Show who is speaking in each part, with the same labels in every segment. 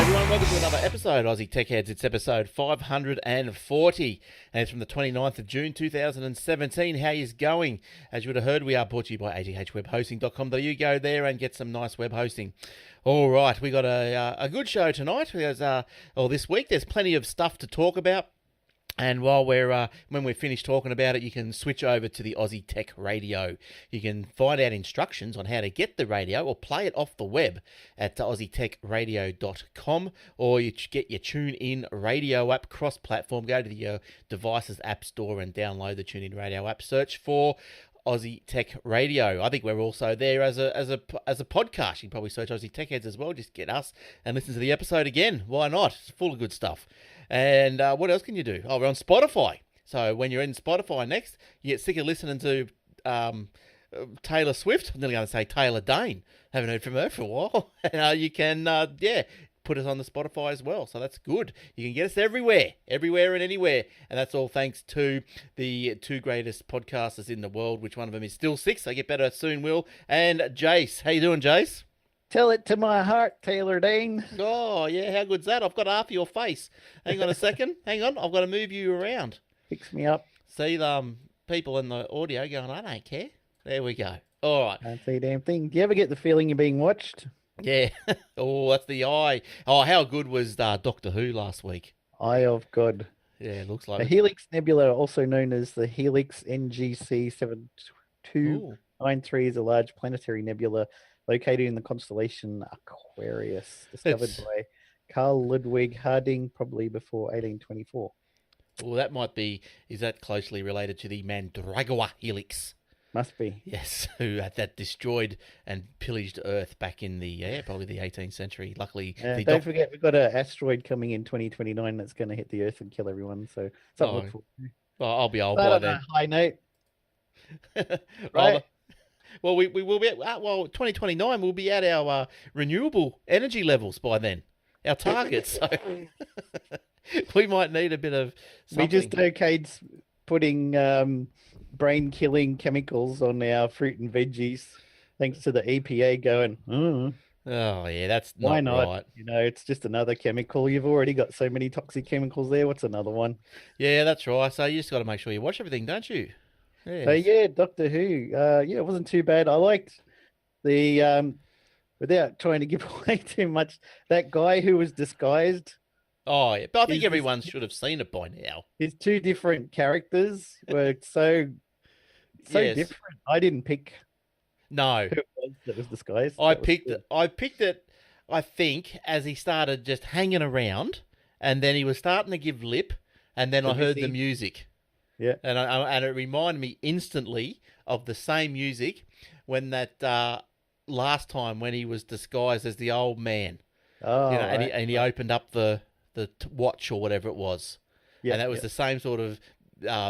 Speaker 1: Everyone, welcome to another episode, Aussie Tech Heads. It's episode 540, and it's from the 29th of June 2017. How is going? As you would have heard, we are brought to you by athwebhosting.com.au. Go there and get some nice web hosting. All right, we got a good show tonight. This week, there's plenty of stuff to talk about. And while when we're finished talking about it, you can switch over to the Aussie Tech Radio. You can find out instructions on how to get the radio or play it off the web at aussietechradio.com, or you get your TuneIn Radio app cross-platform. Go to your device's app store and download the TuneIn Radio app. Search for Aussie Tech Radio. I think we're also there as a podcast. You can probably search Aussie Tech Heads as well. Just get us and listen to the episode again. Why not? It's full of good stuff. And what else can you do? Oh, we're on Spotify. So when you're in Spotify next, you get sick of listening to Taylor Swift. I'm nearly going to say Taylor Dane. Haven't heard from her for a while. You can, put us on the Spotify as well. So that's good. You can get us everywhere and anywhere. And that's all thanks to the two greatest podcasters in the world, which one of them is still six. So get better soon, Will. And Jace. How you doing, Jace?
Speaker 2: Tell it to my heart, Taylor Dane.
Speaker 1: Oh, yeah, how good's that? I've got half your face. Hang on a second. Hang on, I've got to move you around.
Speaker 2: Fix me up.
Speaker 1: See people in the audio going, I don't care. There we go. All right.
Speaker 2: Can't see a damn thing. Do you ever get the feeling you're being watched?
Speaker 1: Yeah. Oh, that's the eye. Oh, how good was Doctor Who last week?
Speaker 2: Eye of God.
Speaker 1: Yeah, it looks like
Speaker 2: The
Speaker 1: it.
Speaker 2: Helix Nebula, also known as the Helix NGC 7293, is a large planetary nebula located in the constellation Aquarius, discovered by Carl Ludwig Harding, probably before 1824.
Speaker 1: Well, that might be, is that closely related to the Mandragora Helix?
Speaker 2: Must be.
Speaker 1: Yes, that destroyed and pillaged Earth back in probably the 18th century. Luckily,
Speaker 2: don't forget, we've got an asteroid coming in 2029 that's going to hit the Earth and kill everyone, so something to look forward to.
Speaker 1: Well, I'll be old by then.
Speaker 2: High note.
Speaker 1: Right. Well, we will be 2029. We'll be at our renewable energy levels by then. Our targets. So we might need a bit of something.
Speaker 2: We just okayed putting brain-killing chemicals on our fruit and veggies, thanks to the EPA going.
Speaker 1: Oh yeah, that's
Speaker 2: why not?
Speaker 1: Right.
Speaker 2: It's just another chemical. You've already got so many toxic chemicals there. What's another one?
Speaker 1: Yeah, that's right. So you just got to make sure you watch everything, don't you?
Speaker 2: Yes. So yeah, Doctor Who. It wasn't too bad. I liked the without trying to give away too much, that guy who was disguised.
Speaker 1: Oh yeah, but I think everyone should have seen it by now.
Speaker 2: His two different characters were so different. I didn't pick.
Speaker 1: No,
Speaker 2: who it was that was disguised.
Speaker 1: I picked it. I think as he started just hanging around, and then he was starting to give lip, and then I heard the music.
Speaker 2: Yeah,
Speaker 1: and it reminded me instantly of the same music when that last time when he was disguised as the old man.
Speaker 2: Oh,
Speaker 1: and he opened up the watch or whatever it was, and that was the same sort of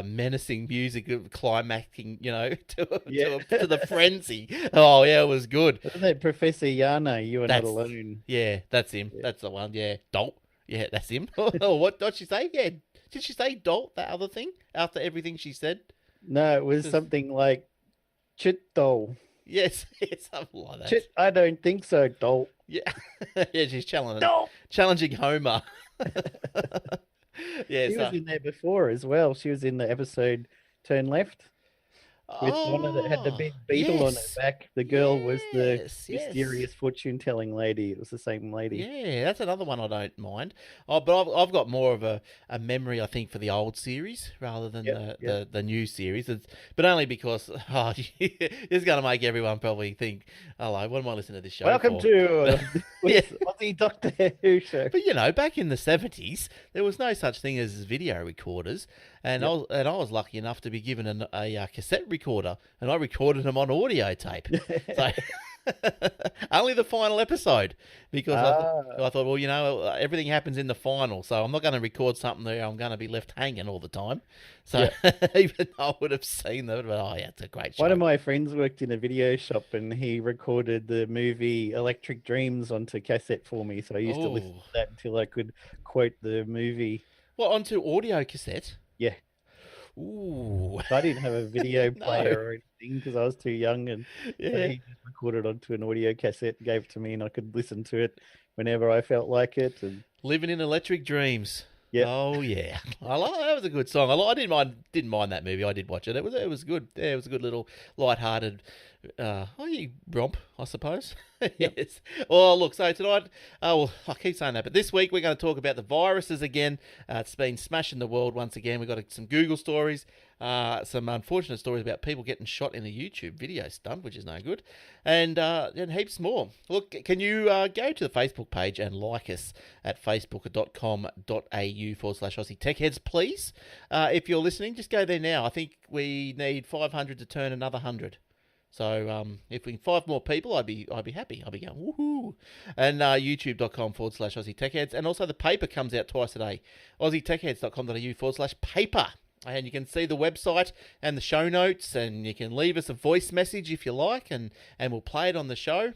Speaker 1: menacing music of climaxing, to the frenzy. Oh yeah, it was good.
Speaker 2: Wasn't that Professor Yana? You are not alone.
Speaker 1: Yeah, that's him. Yeah. That's the one. Yeah, Dolt. Yeah, that's him. Oh, what did she say? Yeah. Did she say dolt, that other thing, after everything she said?
Speaker 2: No, it was something like chit doll.
Speaker 1: Yes, something like that.
Speaker 2: I don't think so, dolt.
Speaker 1: Yeah, yeah, she's challenging Homer. Yeah,
Speaker 2: she was in there before as well. She was in the episode Turn Left. With one that had the big beetle on her back. The girl was the mysterious fortune-telling lady. It was the same lady.
Speaker 1: Yeah, that's another one I don't mind. Oh, but I've got more of a memory, I think, for the old series rather than the new series. But only because it's going to make everyone probably think, hello, what am I listening to this show
Speaker 2: Welcome
Speaker 1: for?
Speaker 2: to Aussie Doctor Who show.
Speaker 1: But, back in the 70s, there was no such thing as video recorders. And I was lucky enough to be given a cassette recorder, and I recorded them on audio tape. So only the final episode, because I thought, well, everything happens in the final, so I'm not going to record something there I'm going to be left hanging all the time. So even though I would have seen them, but it's a great show.
Speaker 2: One of my friends worked in a video shop, and he recorded the movie Electric Dreams onto cassette for me. So I used to listen to that until I could quote the movie.
Speaker 1: Well, onto audio cassette?
Speaker 2: Yeah.
Speaker 1: Ooh.
Speaker 2: I didn't have a video player or anything because I was too young, and he just recorded onto an audio cassette, gave it to me, and I could listen to it whenever I felt like it. And
Speaker 1: Living in Electric Dreams.
Speaker 2: yeah,
Speaker 1: Oh yeah, I like that. Was a good song. I didn't mind that movie. I did watch it. It was good. Yeah, it was a good little light-hearted romp, I suppose.
Speaker 2: yep.
Speaker 1: Yes. Well, look. So tonight, well, I keep saying that, but this week we're going to talk about the viruses again. It's been smashing the world once again. We've got some Google stories, some unfortunate stories about people getting shot in a YouTube video stunt, which is no good, and heaps more. Look, can you go to the Facebook page and like us at facebook.com.au/Aussie Tech Heads, please? If you're listening, just go there now. I think we need 500 to turn another 100. So if we can 5 more people, I'd be happy. I'd be going woohoo. And youtube.com/Aussie Tech Heads, and also the paper comes out twice a day. AussieTechHeads.com.au/paper. And you can see the website and the show notes, and you can leave us a voice message if you like, and we'll play it on the show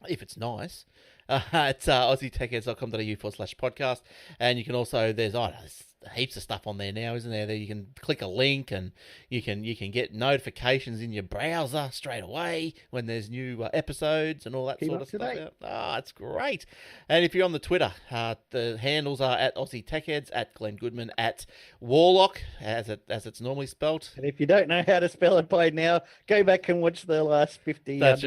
Speaker 1: if it's nice. It's AussieTechHeads.com.au/podcast, and you can also there's heaps of stuff on there now, isn't there? There you can click a link and you can get notifications in your browser straight away when there's new episodes and all that sort of stuff. It's great. And if you're on the Twitter, the handles are at Aussie Tech Heads, at Glenn Goodman, at Warlock, as it's normally spelt.
Speaker 2: And if you don't know how to spell it by now, go back and watch the last 50.
Speaker 1: That's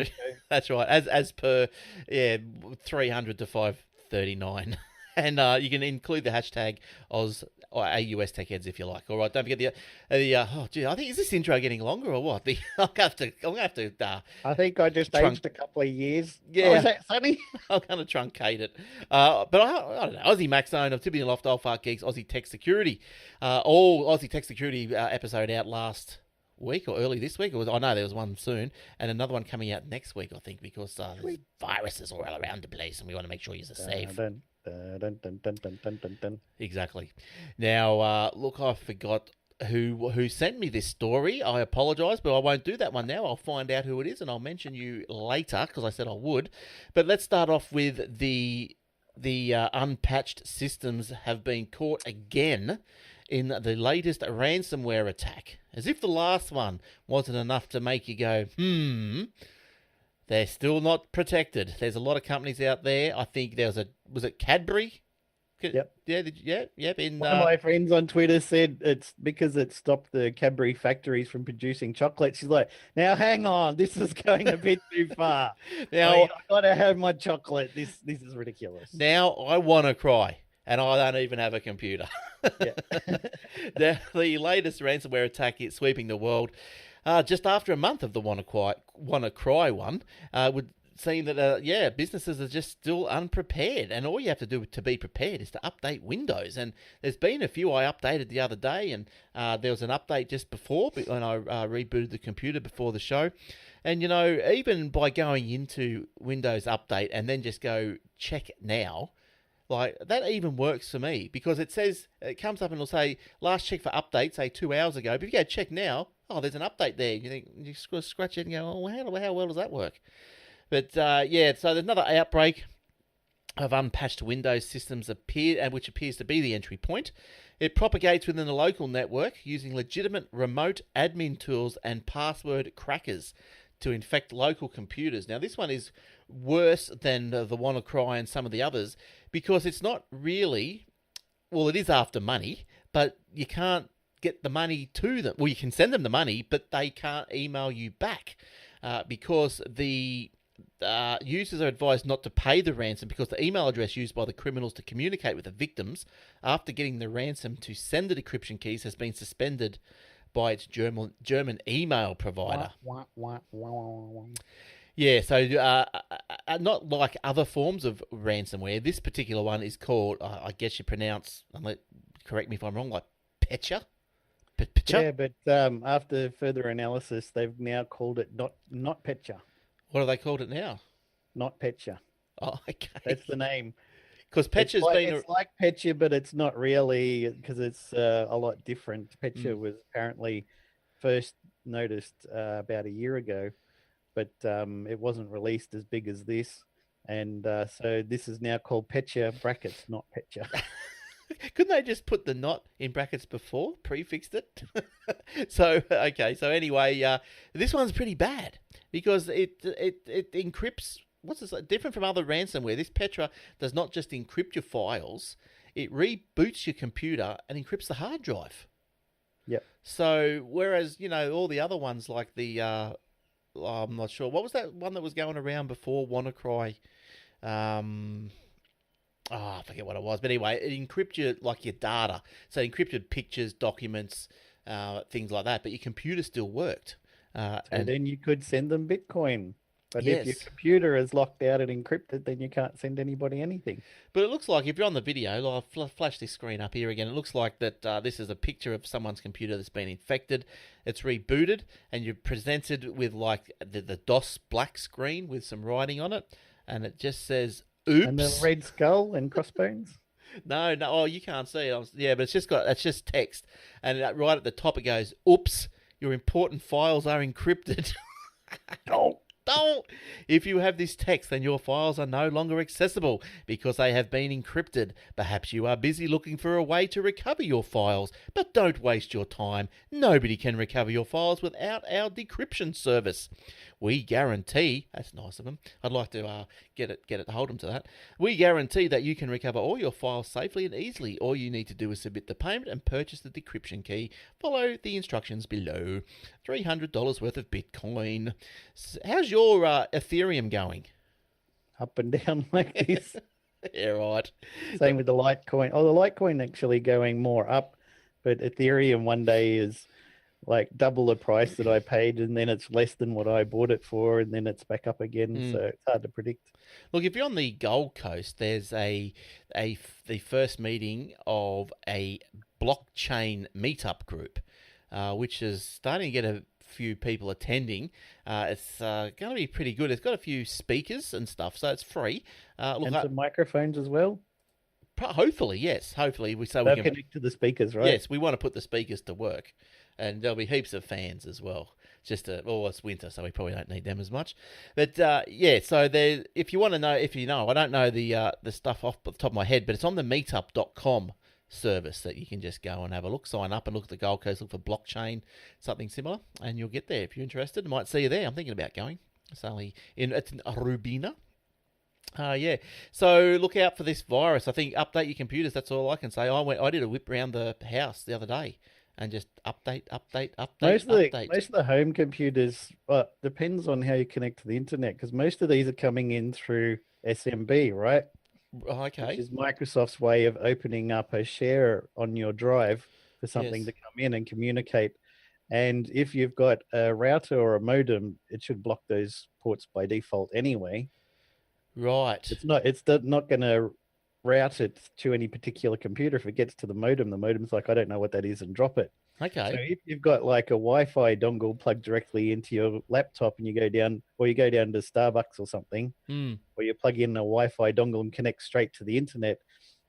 Speaker 1: right. As per 300 to 539. And you can include the hashtag Oz or AUS Tech Heads if you like. All right, don't forget I think is this intro getting longer or what? I'm gonna have to.
Speaker 2: I think I just aged a couple of years.
Speaker 1: Yeah,
Speaker 2: is that funny?
Speaker 1: I'm gonna truncate it. But I don't know. Aussie Mac Zone of Tipping and Loft, Old Fart Geeks, Aussie Tech Security. All Aussie Tech Security episode out last week or early this week. I know there was one soon, and another one coming out next week, I think, because there's viruses all around the place, and we want to make sure you're safe.
Speaker 2: Dun, dun, dun, dun, dun, dun, dun.
Speaker 1: Exactly. Now, look, I forgot who sent me this story. I apologise, but I won't do that one now. I'll find out who it is, and I'll mention you later because I said I would. But let's start off with the Unpatched systems have been caught again in the latest ransomware attack. As if the last one wasn't enough to make you go, they're still not protected. There's a lot of companies out there. I think was it Cadbury?
Speaker 2: Yep.
Speaker 1: Yep.
Speaker 2: One of my friends on Twitter said it's because it stopped the Cadbury factories from producing chocolate. She's like, now hang on, this is going a bit too far. Now I gotta have my chocolate. This is ridiculous.
Speaker 1: Now I want to cry, and I don't even have a computer. The latest ransomware attack is sweeping the world. Just after a month of the WannaCry one, would seem that businesses are just still unprepared, and all you have to do to be prepared is to update Windows. And there's been a few I updated the other day, and there was an update just before when I rebooted the computer before the show. And even by going into Windows Update and then just go check now, like that even works for me, because it comes up and it'll say last check for update, say 2 hours ago. But if you go check now, there's an update there. You think you scratch it and go, oh, how well does that work? But so there's another outbreak of unpatched Windows systems which appears to be the entry point. It propagates within the local network using legitimate remote admin tools and password crackers to infect local computers. Now, this one is worse than the WannaCry and some of the others, because it's not really, it is after money, but you can't get the money to them. Well, you can send them the money, but they can't email you back because the users are advised not to pay the ransom, because the email address used by the criminals to communicate with the victims after getting the ransom to send the decryption keys has been suspended by its German email provider. Yeah, so not like other forms of ransomware. This particular one is called, I guess you pronounce, correct me if I'm wrong, like Petcha?
Speaker 2: Yeah, but after further analysis, they've now called it not Petcha.
Speaker 1: What have they called it now?
Speaker 2: Not Petcha.
Speaker 1: Oh, okay.
Speaker 2: That's the name.
Speaker 1: Because Petcha's
Speaker 2: it's like Petcha, but it's not really, because it's a lot different. Petcha was apparently first noticed about a year ago, but it wasn't released as big as this. And so this is now called Petcha brackets, not Petcha.
Speaker 1: Couldn't they just put the not in brackets before, prefixed it? So anyway, this one's pretty bad because it encrypts what's this different from other ransomware? This Petra does not just encrypt your files; it reboots your computer and encrypts the hard drive.
Speaker 2: Yep.
Speaker 1: So whereas all the other ones like the I'm not sure what was that one that was going around before WannaCry. I forget what it was, but anyway, it encrypted your data, so it encrypted pictures, documents, things like that. But your computer still worked.
Speaker 2: And then you could send them Bitcoin. But if your
Speaker 1: Yes,
Speaker 2: computer is locked out and encrypted, then you can't send anybody anything.
Speaker 1: but it looks like if you're on the video, I'll flash this screen up here again. It looks like that this is a picture of someone's computer that's been infected. It's rebooted, and you're presented with like the DOS black screen with some writing on it, and it just says "Oops."
Speaker 2: And the red skull and crossbones.
Speaker 1: No. Oh, you can't see it. Yeah, but it's just text, and right at the top it goes, "Oops, your important files are encrypted."
Speaker 2: Oh,
Speaker 1: Don't. If you have this text, then your files are no longer accessible because they have been encrypted. Perhaps you are busy looking for a way to recover your files, but don't waste your time. Nobody can recover your files without our decryption service. We guarantee, that's nice of them. I'd like to hold them to that. We guarantee that you can recover all your files safely and easily. All you need to do is submit the payment and purchase the decryption key. Follow the instructions below. $300 worth of Bitcoin. How's your Ethereum going?
Speaker 2: up and down like this.
Speaker 1: Yeah, right.
Speaker 2: Same with the Litecoin. Oh, the Litecoin actually going more up, but Ethereum one day is like double the price that I paid, and then it's less than what I bought it for, and then it's back up again. So it's hard to predict.
Speaker 1: Look, if you're on the Gold Coast, there's the first meeting of a blockchain meetup group, which is starting to get a few people attending. It's going to be pretty good. It's got a few speakers and stuff, so it's free.
Speaker 2: And some microphones as well.
Speaker 1: Hopefully, yes. Hopefully, we
Speaker 2: can connect to the speakers, right?
Speaker 1: Yes, we want to put the speakers to work, and there'll be heaps of fans as well. It's winter, so we probably don't need them as much. But yeah, so there. If you want to know, I don't know the stuff off the top of my head, but it's on the meetup.com service that you can just go and have a look, sign up and look at the Gold Coast, look for blockchain, something similar, and you'll get there if you're interested. I might see you there. I'm thinking about going. It's in Rubina. Yeah. So look out for this virus. I think update your computers. That's all I can say. I did a whip around the house the other day and just update.
Speaker 2: Most of the home computers, depends on how you connect to the internet, because most of these are coming in through SMB, right?
Speaker 1: Okay.
Speaker 2: Which is Microsoft's way of opening up a share on your drive for something to come in and communicate. And if you've got a router or a modem, it should block those ports by default anyway.
Speaker 1: Right.
Speaker 2: It's not going to route it to any particular computer. If it gets to the modem's like, I don't know what that is, and drop it.
Speaker 1: Okay.
Speaker 2: So if you've got like a Wi-Fi dongle plugged directly into your laptop, and you go down to Starbucks or something, or you plug in a Wi-Fi dongle and connect straight to the internet,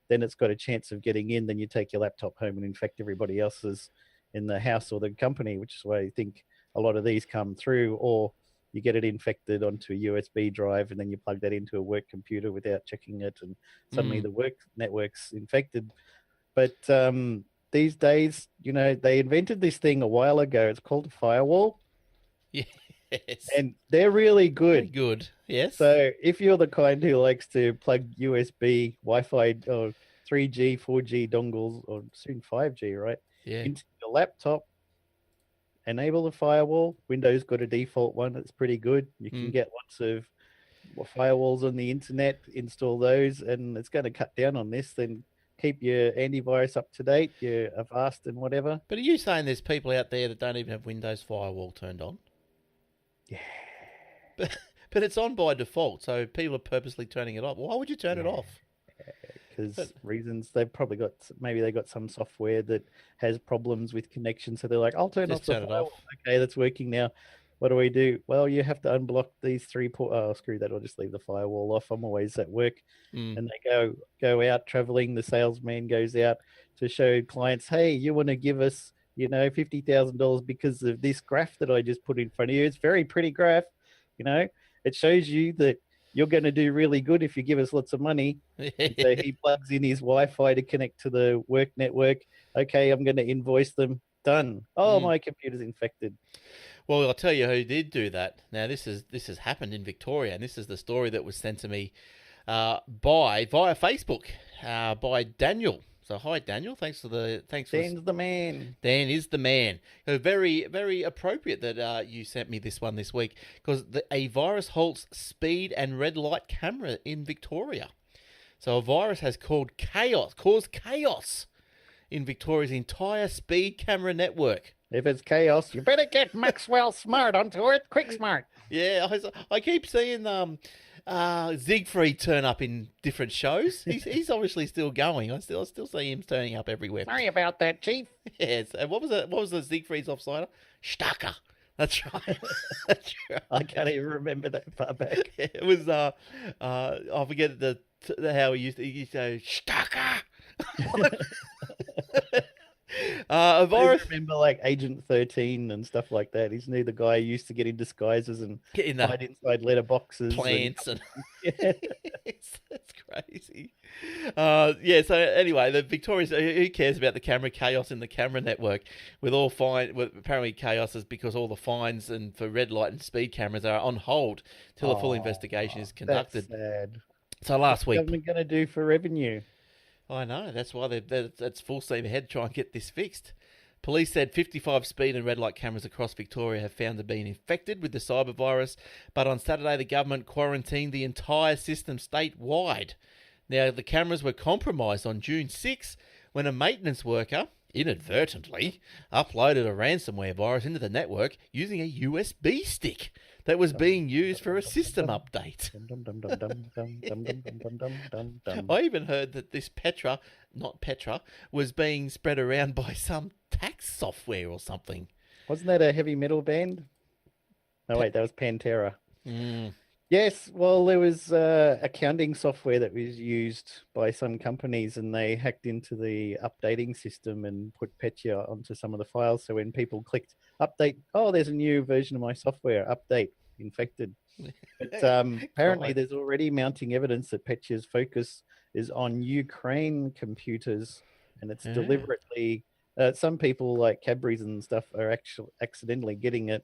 Speaker 2: then it's got a chance of getting in. Then you take your laptop home and infect everybody else's in the house or the company, which is why I think a lot of these come through. Or you get it infected onto a USB drive, and then you plug that into a work computer without checking it, and suddenly the work network's infected. But these days, they invented this thing a while ago. It's called a firewall.
Speaker 1: Yes.
Speaker 2: And they're really good.
Speaker 1: Very good, yes.
Speaker 2: So if you're the kind who likes to plug USB, Wi-Fi, or 3G, 4G dongles, or soon 5G, right?
Speaker 1: Yeah.
Speaker 2: Into your laptop, enable the firewall. Windows got a default one that's pretty good. You can get lots of firewalls on the internet, install those, and it's going to cut down on this. Then keep your antivirus up to date, your Avast and whatever.
Speaker 1: But are you saying there's people out there that don't even have Windows firewall turned on?
Speaker 2: Yeah.
Speaker 1: But it's on by default, so people are purposely turning it off. Why would you turn it off?
Speaker 2: Because reasons. They've probably got some software that has problems with connection, so they're like, I'll turn off the firewall. Okay, that's working now. What do we do? Well, you have to unblock these 3 ports. Oh, screw that. I'll just leave the firewall off. I'm always at work. And they go out traveling. The salesman goes out to show clients, hey, you want to give us, $50,000 because of this graph that I just put in front of you. It's a very pretty graph. It shows you that you're going to do really good if you give us lots of money. So he plugs in his Wi-Fi to connect to the work network. Okay, I'm going to invoice them done. Oh, my computer's infected.
Speaker 1: Well, I'll tell you who did do that. Now, this has happened in Victoria, and this is the story that was sent to me via Facebook by Daniel. So, hi Daniel, thanks for
Speaker 2: Dan's the man.
Speaker 1: Dan is the man. Very, very appropriate that you sent me this one this week because a virus halts speed and red light camera in Victoria. So, a virus has caused chaos in Victoria's entire speed camera network.
Speaker 2: If it's chaos, you better get Maxwell Smart onto it. Quick Smart.
Speaker 1: Yeah, I keep seeing Siegfried turn up in different shows. He's obviously still going. I still see him turning up everywhere.
Speaker 2: Sorry about that, Chief.
Speaker 1: Yes. And what was it? What was the Siegfried's offsider? Stucker. That's right. That's right.
Speaker 2: I can't even remember that far back.
Speaker 1: It was I forget how he used to say Stucker. A virus.
Speaker 2: I remember like Agent 13 and stuff like that. Isn't he the guy who used to get in disguises and hide inside letterboxes,
Speaker 1: plants and yeah. That's crazy. Yeah. So anyway, the Victoria's who cares about the camera chaos in the camera network? With all apparently chaos is because all the fines and for red light and speed cameras are on hold till a full investigation is conducted.
Speaker 2: That's sad.
Speaker 1: So last week,
Speaker 2: what's the government going to do for revenue?
Speaker 1: I know, that's why that's full steam ahead to try and get this fixed. Police said 55 speed and red light cameras across Victoria have found to be infected with the cyber virus, but on Saturday the government quarantined the entire system statewide. Now, the cameras were compromised on June 6 when a maintenance worker, inadvertently, uploaded a ransomware virus into the network using a USB stick that was being used for a system update. I even heard that this not Petra, was being spread around by some tax software or something.
Speaker 2: Wasn't that a heavy metal band? No, wait, that was Pantera.
Speaker 1: Mm.
Speaker 2: Yes, well, there was accounting software that was used by some companies, and they hacked into the updating system and put Petya onto some of the files. So when people clicked update, oh, there's a new version of my software, update, infected. But apparently there's already mounting evidence that Petya's focus is on Ukraine computers, and it's deliberately, some people like Cadbury's and stuff are actually accidentally getting it.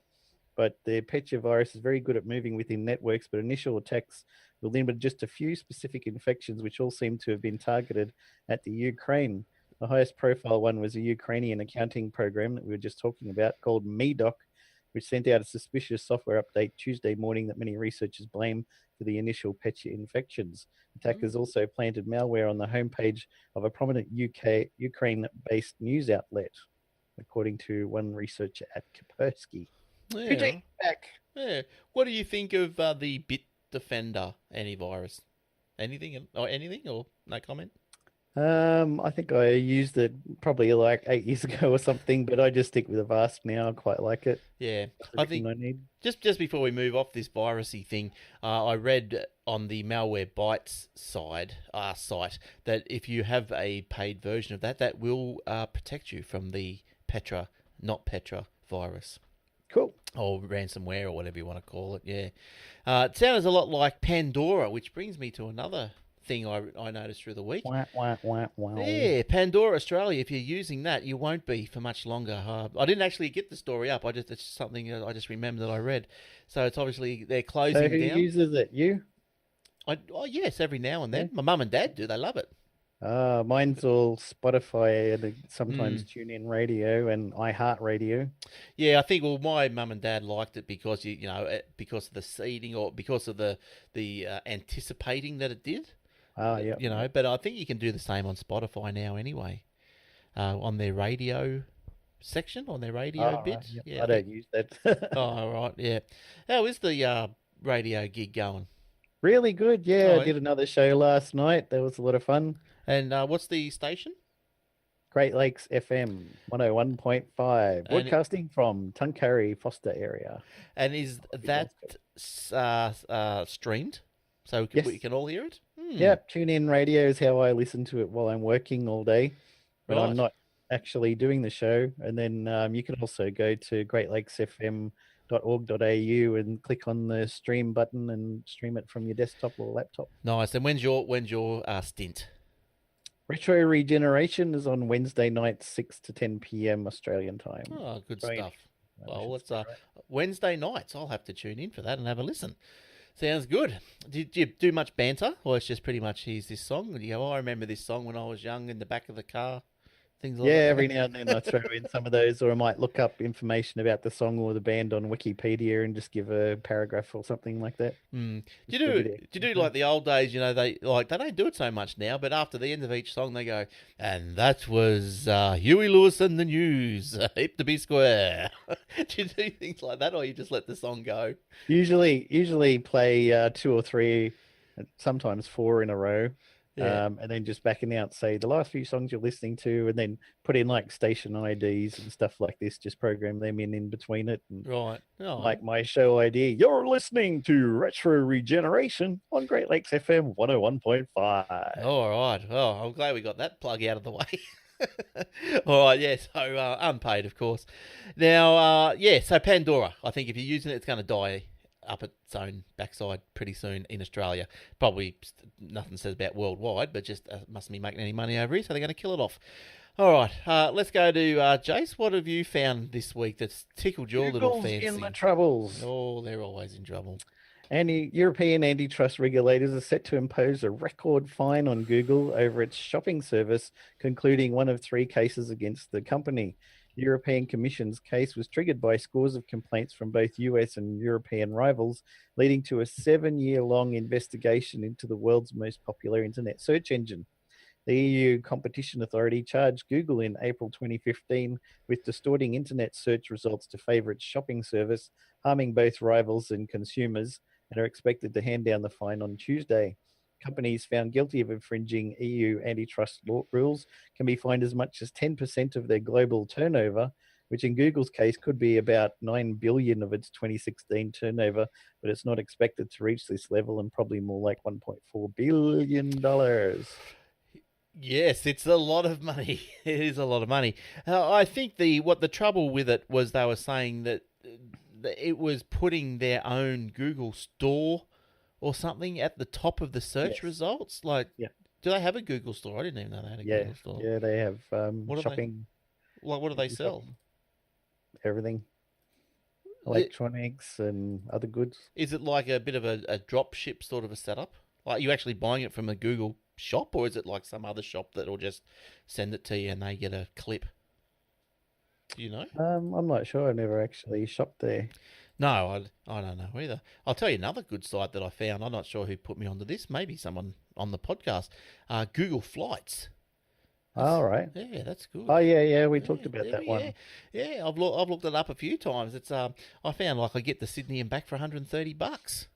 Speaker 2: But the Petya virus is very good at moving within networks, but initial attacks will limit just a few specific infections, which all seem to have been targeted at the Ukraine. The highest profile one was a Ukrainian accounting program that we were just talking about called MEDOC, which sent out a suspicious software update Tuesday morning that many researchers blame for the initial Petya infections. Attackers also planted malware on the homepage of a prominent Ukraine-based news outlet, according to one researcher at Kaspersky.
Speaker 1: Yeah. Yeah. What do you think of the Bitdefender antivirus? Anything or no comment?
Speaker 2: I think I used it probably like 8 years ago or something, but I just stick with Avast now. I quite like it.
Speaker 1: Yeah, I think I need. Just before we move off this virusy thing, I read on the Malware Bytes site that if you have a paid version of that will protect you from the Petra virus.
Speaker 2: Cool.
Speaker 1: Or ransomware or whatever you want to call it, yeah. It sounds a lot like Pandora, which brings me to another thing I noticed through the week.
Speaker 2: Wow.
Speaker 1: Yeah, Pandora Australia, if you're using that, you won't be for much longer. I didn't actually get the story up. It's just something I just remembered that I read. So it's obviously they're closing down.
Speaker 2: So who uses it? You?
Speaker 1: Yes, every now and then. My mum and dad do. They love it.
Speaker 2: Mine's all Spotify and sometimes TuneIn Radio and iHeartRadio.
Speaker 1: Yeah, I think my mum and dad liked it because because of the seeding or because of the anticipating that it did.
Speaker 2: Yeah.
Speaker 1: But I think you can do the same on Spotify now anyway. On their radio section, on their radio bit.
Speaker 2: Right, yep.
Speaker 1: Yeah,
Speaker 2: I don't use that.
Speaker 1: Oh, right, yeah. How is the radio gig going?
Speaker 2: Really good. Yeah, I did another show last night. That was a lot of fun.
Speaker 1: And what's the station?
Speaker 2: Great Lakes FM 101.5, broadcasting from Tuncurry, Foster area.
Speaker 1: And is that streamed? So we can all hear it?
Speaker 2: Yep, TuneIn Radio is how I listen to it while I'm working all day. But I'm not actually doing the show. And then you can also go to greatlakesfm.org.au and click on the stream button and stream it from your desktop or laptop.
Speaker 1: Nice. And when's your stint?
Speaker 2: Retro Regeneration is on Wednesday night, 6 to 10 p.m. Australian time.
Speaker 1: Oh, good
Speaker 2: Australian,
Speaker 1: stuff.
Speaker 2: I
Speaker 1: Well,
Speaker 2: should
Speaker 1: it's
Speaker 2: say, right?
Speaker 1: Wednesday nights. I'll have to tune in for that and have a listen. Sounds good. Did you do much banter, or it's just pretty much here's this song? And you go, oh, I remember this song when I was young in the back of the car, things
Speaker 2: Yeah,
Speaker 1: like
Speaker 2: every
Speaker 1: that.
Speaker 2: now and then I throw in some of those, or I might look up information about the song or the band on Wikipedia and just give a paragraph or something like that.
Speaker 1: Mm. Do you
Speaker 2: Just for a
Speaker 1: do
Speaker 2: bit of
Speaker 1: do you do
Speaker 2: info.
Speaker 1: like the old days? You know, they don't do it so much now. But after the end of each song, they go, and that was Huey Lewis and the News, hip to be square. Do you do things like that, or you just let the song go?
Speaker 2: Usually play two or three, sometimes four in a row,
Speaker 1: Yeah.
Speaker 2: and then just backing out, say the last few songs you're listening to, and then put in like station IDs and stuff like this. Just program them in between it, and
Speaker 1: Right. All right.
Speaker 2: like my show idea. You're listening to Retro Regeneration on Great Lakes FM 101.5.
Speaker 1: All right. Well, I'm glad we got that plug out of the way. All right, yeah, so unpaid, of course. Now, yeah, so Pandora, I think if you're using it, it's going to die up its own backside pretty soon in Australia. Probably nothing says about worldwide, but just mustn't be making any money over here, so they're going to kill it off. All right, let's go to Jace. What have you found this week that's tickled your little
Speaker 2: Google's in the
Speaker 1: fancy?
Speaker 2: troubles.
Speaker 1: Oh, they're always in trouble.
Speaker 2: European antitrust regulators are set to impose a record fine on Google over its shopping service, concluding one of three cases against the company. The European Commission's case was triggered by scores of complaints from both US and European rivals, leading to a 7-year long investigation into the world's most popular internet search engine. The EU Competition Authority charged Google in April 2015 with distorting internet search results to favor its shopping service, harming both rivals and consumers, and are expected to hand down the fine on Tuesday. Companies found guilty of infringing EU antitrust law rules can be fined as much as 10% of their global turnover, which in Google's case could be about 9 billion of its 2016 turnover, but it's not expected to reach this level and probably more like 1.4 billion dollars.
Speaker 1: Yes, it's a lot of money. It is a lot of money. I think the trouble with it was they were saying that it was putting their own Google store or something at the top of the search
Speaker 2: Yes.
Speaker 1: results. Like,
Speaker 2: Yeah.
Speaker 1: do they have a Google store? I didn't even know they had a
Speaker 2: Yeah,
Speaker 1: Google store.
Speaker 2: yeah, they have
Speaker 1: What do they
Speaker 2: shopping,
Speaker 1: like? What do they sell?
Speaker 2: shopping, everything,
Speaker 1: It,
Speaker 2: electronics and other goods.
Speaker 1: is it like a bit of a drop ship sort of a setup? Like you actually buying it from a Google shop, or is it like some other shop that'll just send it to you and they get a clip? Do you know?
Speaker 2: I'm not sure. I never actually shopped there.
Speaker 1: No, I don't know either. I'll tell you another good site that I found. I'm not sure who put me onto this. Maybe someone on the podcast. Google Flights. That's,
Speaker 2: All right.
Speaker 1: yeah, that's good.
Speaker 2: Oh yeah, yeah. We talked
Speaker 1: Yeah,
Speaker 2: about
Speaker 1: yeah,
Speaker 2: that
Speaker 1: yeah,
Speaker 2: one.
Speaker 1: yeah. I've looked it up a few times. It's I found like I get to Sydney and back for $130.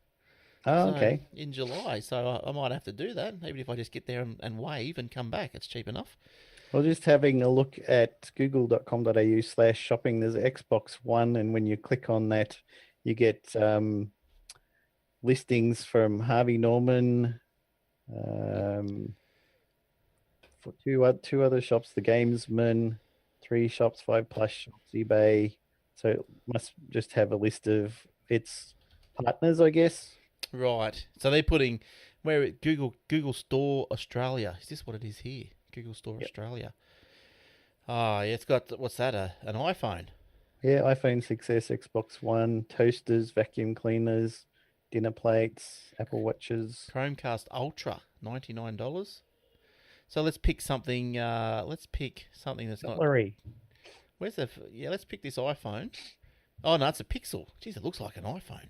Speaker 2: Oh,
Speaker 1: So
Speaker 2: okay.
Speaker 1: in July, so I might have to do that. Even if I just get there and wave and come back, it's cheap enough.
Speaker 2: Well, just having a look at google.com.au/shopping, there's Xbox One, and when you click on that, you get listings from Harvey Norman, um, for two other shops, the Gamesman, 3 shops, 5+ shops, eBay. So it must just have a list of its partners, I guess.
Speaker 1: Right. So they're putting Google Store Australia. Is this what it is here? Google Store
Speaker 2: Yep.
Speaker 1: Australia. Ah, yeah, it's got what's that? An iPhone.
Speaker 2: Yeah, iPhone 6s, Xbox One, toasters, vacuum cleaners, dinner plates, Apple Watches.
Speaker 1: Chromecast Ultra, $99. So let's pick something. Let's pick something that's not.
Speaker 2: Cutlery.
Speaker 1: Where's the? Yeah, let's pick this iPhone. Oh no, it's a Pixel. Jeez, it looks like an iPhone.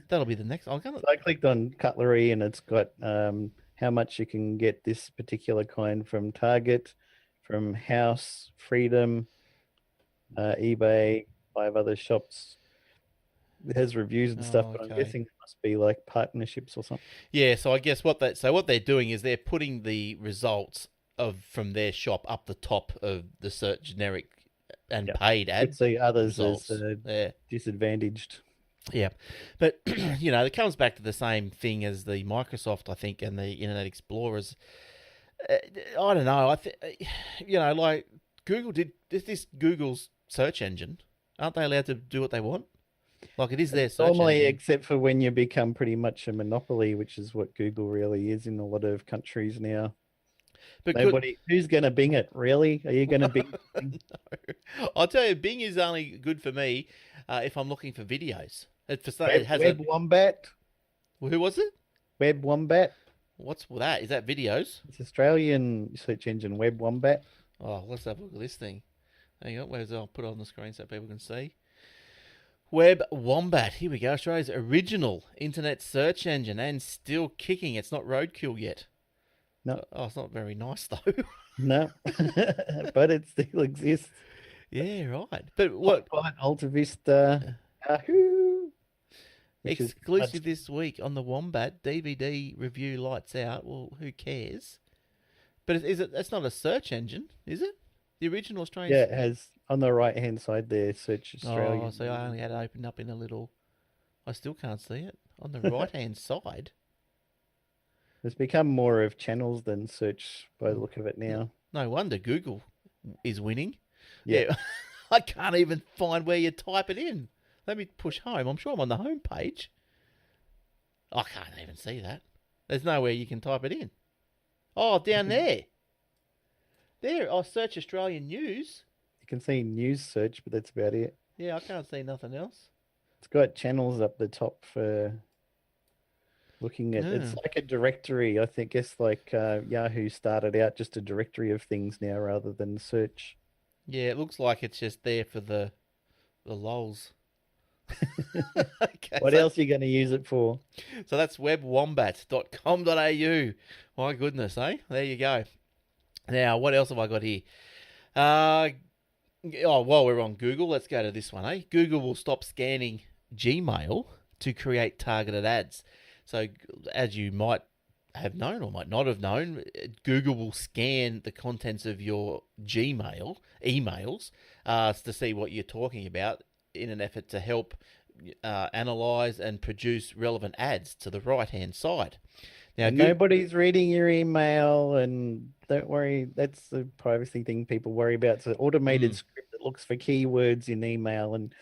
Speaker 1: That'll be the next. I'm gonna.
Speaker 2: So I clicked on cutlery and it's got how much you can get this particular kind from Target, from House, Freedom, eBay, 5 other shops. It has reviews and stuff,
Speaker 1: Oh,
Speaker 2: but I'm
Speaker 1: okay.
Speaker 2: guessing it must be like partnerships or something.
Speaker 1: Yeah, so I guess what they're doing is they're putting the results of from their shop up the top of the search generic and
Speaker 2: Yeah.
Speaker 1: paid
Speaker 2: You could
Speaker 1: ad
Speaker 2: see others
Speaker 1: results.
Speaker 2: as
Speaker 1: Yeah.
Speaker 2: disadvantaged.
Speaker 1: Yeah, but it comes back to the same thing as the Microsoft, I think, and the Internet Explorers. I don't know. Like Google did this Google's search engine. Aren't they allowed to do what they want? Like it is their search
Speaker 2: Normally,
Speaker 1: engine.
Speaker 2: except for when you become pretty much a monopoly, which is what Google really is in a lot of countries now.
Speaker 1: But good.
Speaker 2: Nobody. Who's going to Bing it? Really? Are you going to Bing?
Speaker 1: No. I'll tell you, Bing is only good for me if I'm looking for videos. It has
Speaker 2: Web Wombat?
Speaker 1: Who was it?
Speaker 2: Web Wombat?
Speaker 1: What's that? Is that videos?
Speaker 2: It's Australian search engine Web Wombat.
Speaker 1: Oh, let's have a look at this thing. Hang on, I'll put it on the screen so people can see. Web Wombat. Here we go. Australia's original internet search engine and still kicking. It's not roadkill yet.
Speaker 2: No.
Speaker 1: Oh, it's not very nice though.
Speaker 2: No. But it still exists.
Speaker 1: Yeah, right. But what?
Speaker 2: Alta Vista. Yahoo!
Speaker 1: Exclusive this week on the Wombat DVD review lights out. Well, who cares? But is it? That's not a search engine, is it? The original Australian.
Speaker 2: Yeah, it has on the right hand side there. Search Australia.
Speaker 1: Oh, so I only had it opened up in a little. I still can't see it on the right hand side.
Speaker 2: It's become more of channels than search by the look of it now.
Speaker 1: No wonder Google is winning.
Speaker 2: Yeah.
Speaker 1: I can't even find where you type it in. Let me push home. I'm sure I'm on the home page. I can't even see that. There's nowhere you can type it in. Oh, down there. There, I'll search Australian news.
Speaker 2: You can see news search, but that's about it.
Speaker 1: Yeah, I can't see nothing else.
Speaker 2: It's got channels up the top for looking at. It's like a directory. I think it's like Yahoo started out just a directory of things now rather than search.
Speaker 1: Yeah, it looks like it's just there for the lols.
Speaker 2: Okay, what else are you going to use it for?
Speaker 1: So that's webwombat.com.au. My goodness, eh? There you go. Now, what else have I got here? While we're on Google, let's go to this one, eh? Google will stop scanning Gmail to create targeted ads. So, as you might have known or might not have known, Google will scan the contents of your Gmail emails to see what you're talking about in an effort to help analyze and produce relevant ads to the right-hand side. Now,
Speaker 2: nobody's reading your email, and don't worry, that's the privacy thing people worry about. It's an automated script that looks for keywords in email, and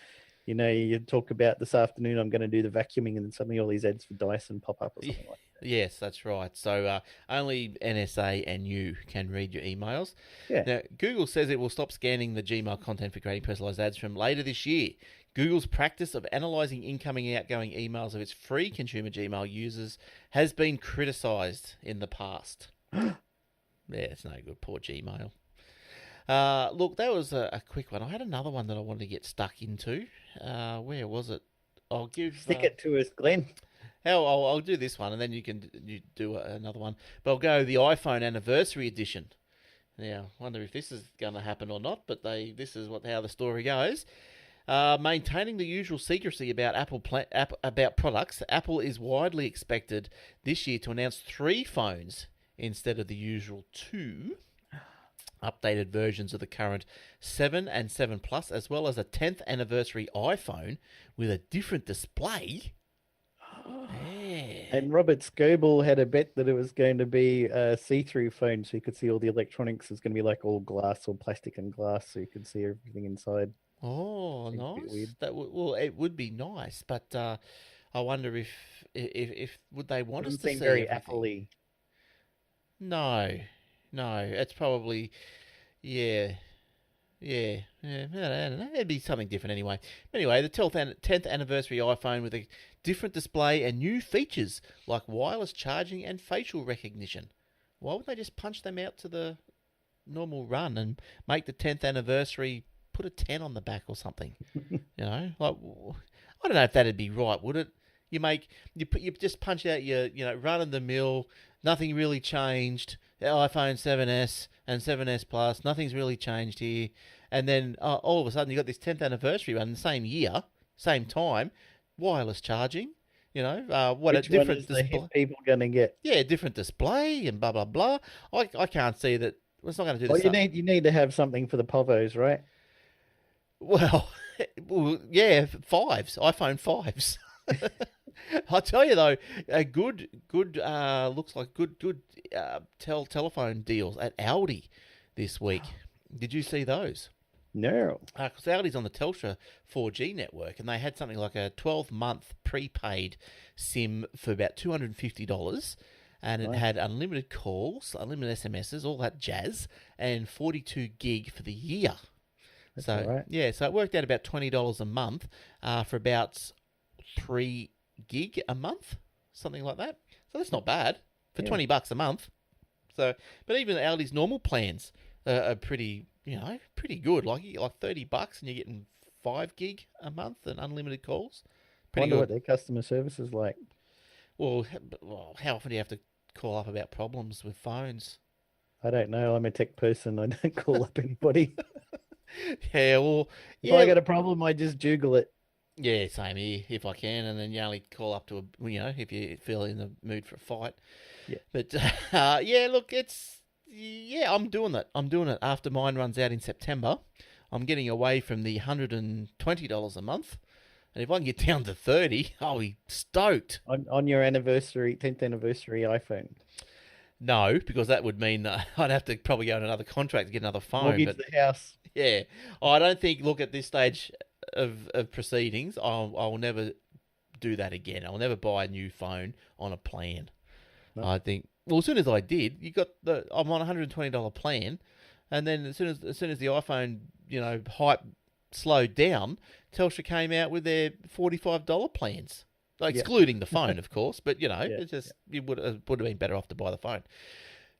Speaker 2: you talk about this afternoon, I'm going to do the vacuuming, and then suddenly all these ads for Dyson pop up or something like that.
Speaker 1: Yes, that's right. So only NSA and you can read your emails.
Speaker 2: Yeah.
Speaker 1: Now, Google says it will stop scanning the Gmail content for creating personalized ads from later this year. Google's practice of analyzing incoming and outgoing emails of its free consumer Gmail users has been criticized in the past. Yeah, it's no good. Poor Gmail. Look, that was a quick one. I had another one that I wanted to get stuck into. Where was it?
Speaker 2: Stick it to us, Glenn.
Speaker 1: I'll do this one, and then you do another one. But I'll go the iPhone Anniversary Edition. Now, I wonder if this is going to happen or not, but this is how the story goes. Maintaining the usual secrecy about about products, Apple is widely expected this year to announce 3 phones instead of the usual 2 updated versions of the current 7 and 7 Plus, as well as a 10th anniversary iPhone with a different display. Yeah.
Speaker 2: And Robert Scoble had a bet that it was going to be a see-through phone, so you could see all the electronics. It's going to be like all glass or plastic and glass, so you can see everything inside.
Speaker 1: Oh, nice. It would be nice, but I wonder if would they want us to see
Speaker 2: very
Speaker 1: everything?
Speaker 2: Apple-y.
Speaker 1: No, it's probably yeah. I don't know. It'd be something different anyway. Anyway, the 10th anniversary iPhone with a different display and new features like wireless charging and facial recognition. Why would they just punch them out to the normal run and make the 10th anniversary put a 10 on the back or something? Like I don't know if that'd be right, would it? You just punch out your run of the mill, nothing really changed. The iPhone 7S and 7S Plus, nothing's really changed here. And then all of a sudden you got this 10th anniversary run, the same year, same time, wireless charging.
Speaker 2: Which
Speaker 1: a different
Speaker 2: one is
Speaker 1: display.
Speaker 2: the hip people going to get?
Speaker 1: Yeah, different display and blah blah blah. I can't see that. It's not going to do this.
Speaker 2: You need to have something for the povos, right?
Speaker 1: Well, yeah, 5s, iPhone 5s. I'll tell you though, a good looks like good telephone deals at Audi this week. Did you see those?
Speaker 2: No.
Speaker 1: Because Audi's on the Telstra 4G network, and they had something like a 12-month prepaid SIM for about $250. and it
Speaker 2: Nice.
Speaker 1: had unlimited calls, unlimited SMSs, all that jazz, and 42 gig for the year.
Speaker 2: That's
Speaker 1: So
Speaker 2: all right.
Speaker 1: yeah, so it worked out about $20 a month for about 3 gig a month, something like that. So that's not bad for
Speaker 2: Yeah.
Speaker 1: $20 a month. So, but even Aldi's normal plans are pretty, pretty good. Like you get like $30 and you're getting 5 gig a month and unlimited calls. Pretty
Speaker 2: Wonder
Speaker 1: good.
Speaker 2: what their customer service is like.
Speaker 1: Well, how often do you have to call up about problems with phones?
Speaker 2: I don't know. I'm a tech person. I don't call up anybody.
Speaker 1: Yeah, well,
Speaker 2: If I
Speaker 1: yeah,
Speaker 2: got a problem, I just Google it.
Speaker 1: yeah, same here if I can, and then you only call up to if you feel in the mood for a fight.
Speaker 2: Yeah.
Speaker 1: But yeah, look, I'm doing that. I'm doing it after mine runs out in September. I'm getting away from the $120 a month, and if I can get down to 30, I'll be stoked.
Speaker 2: On your anniversary, 10th anniversary iPhone.
Speaker 1: No, because that would mean I'd have to probably go on another contract to get another phone.
Speaker 2: Mortgage
Speaker 1: But
Speaker 2: the house.
Speaker 1: yeah, I don't think. Look, at this stage of proceedings, I'll never do that again. I'll never buy a new phone on a plan.
Speaker 2: No.
Speaker 1: I think. Well, as soon as I did, I'm on a $120 plan, and then as soon as the iPhone hype slowed down, Telstra came out with their $45 plans, excluding the phone, of course. But it would have been better off to buy the phone.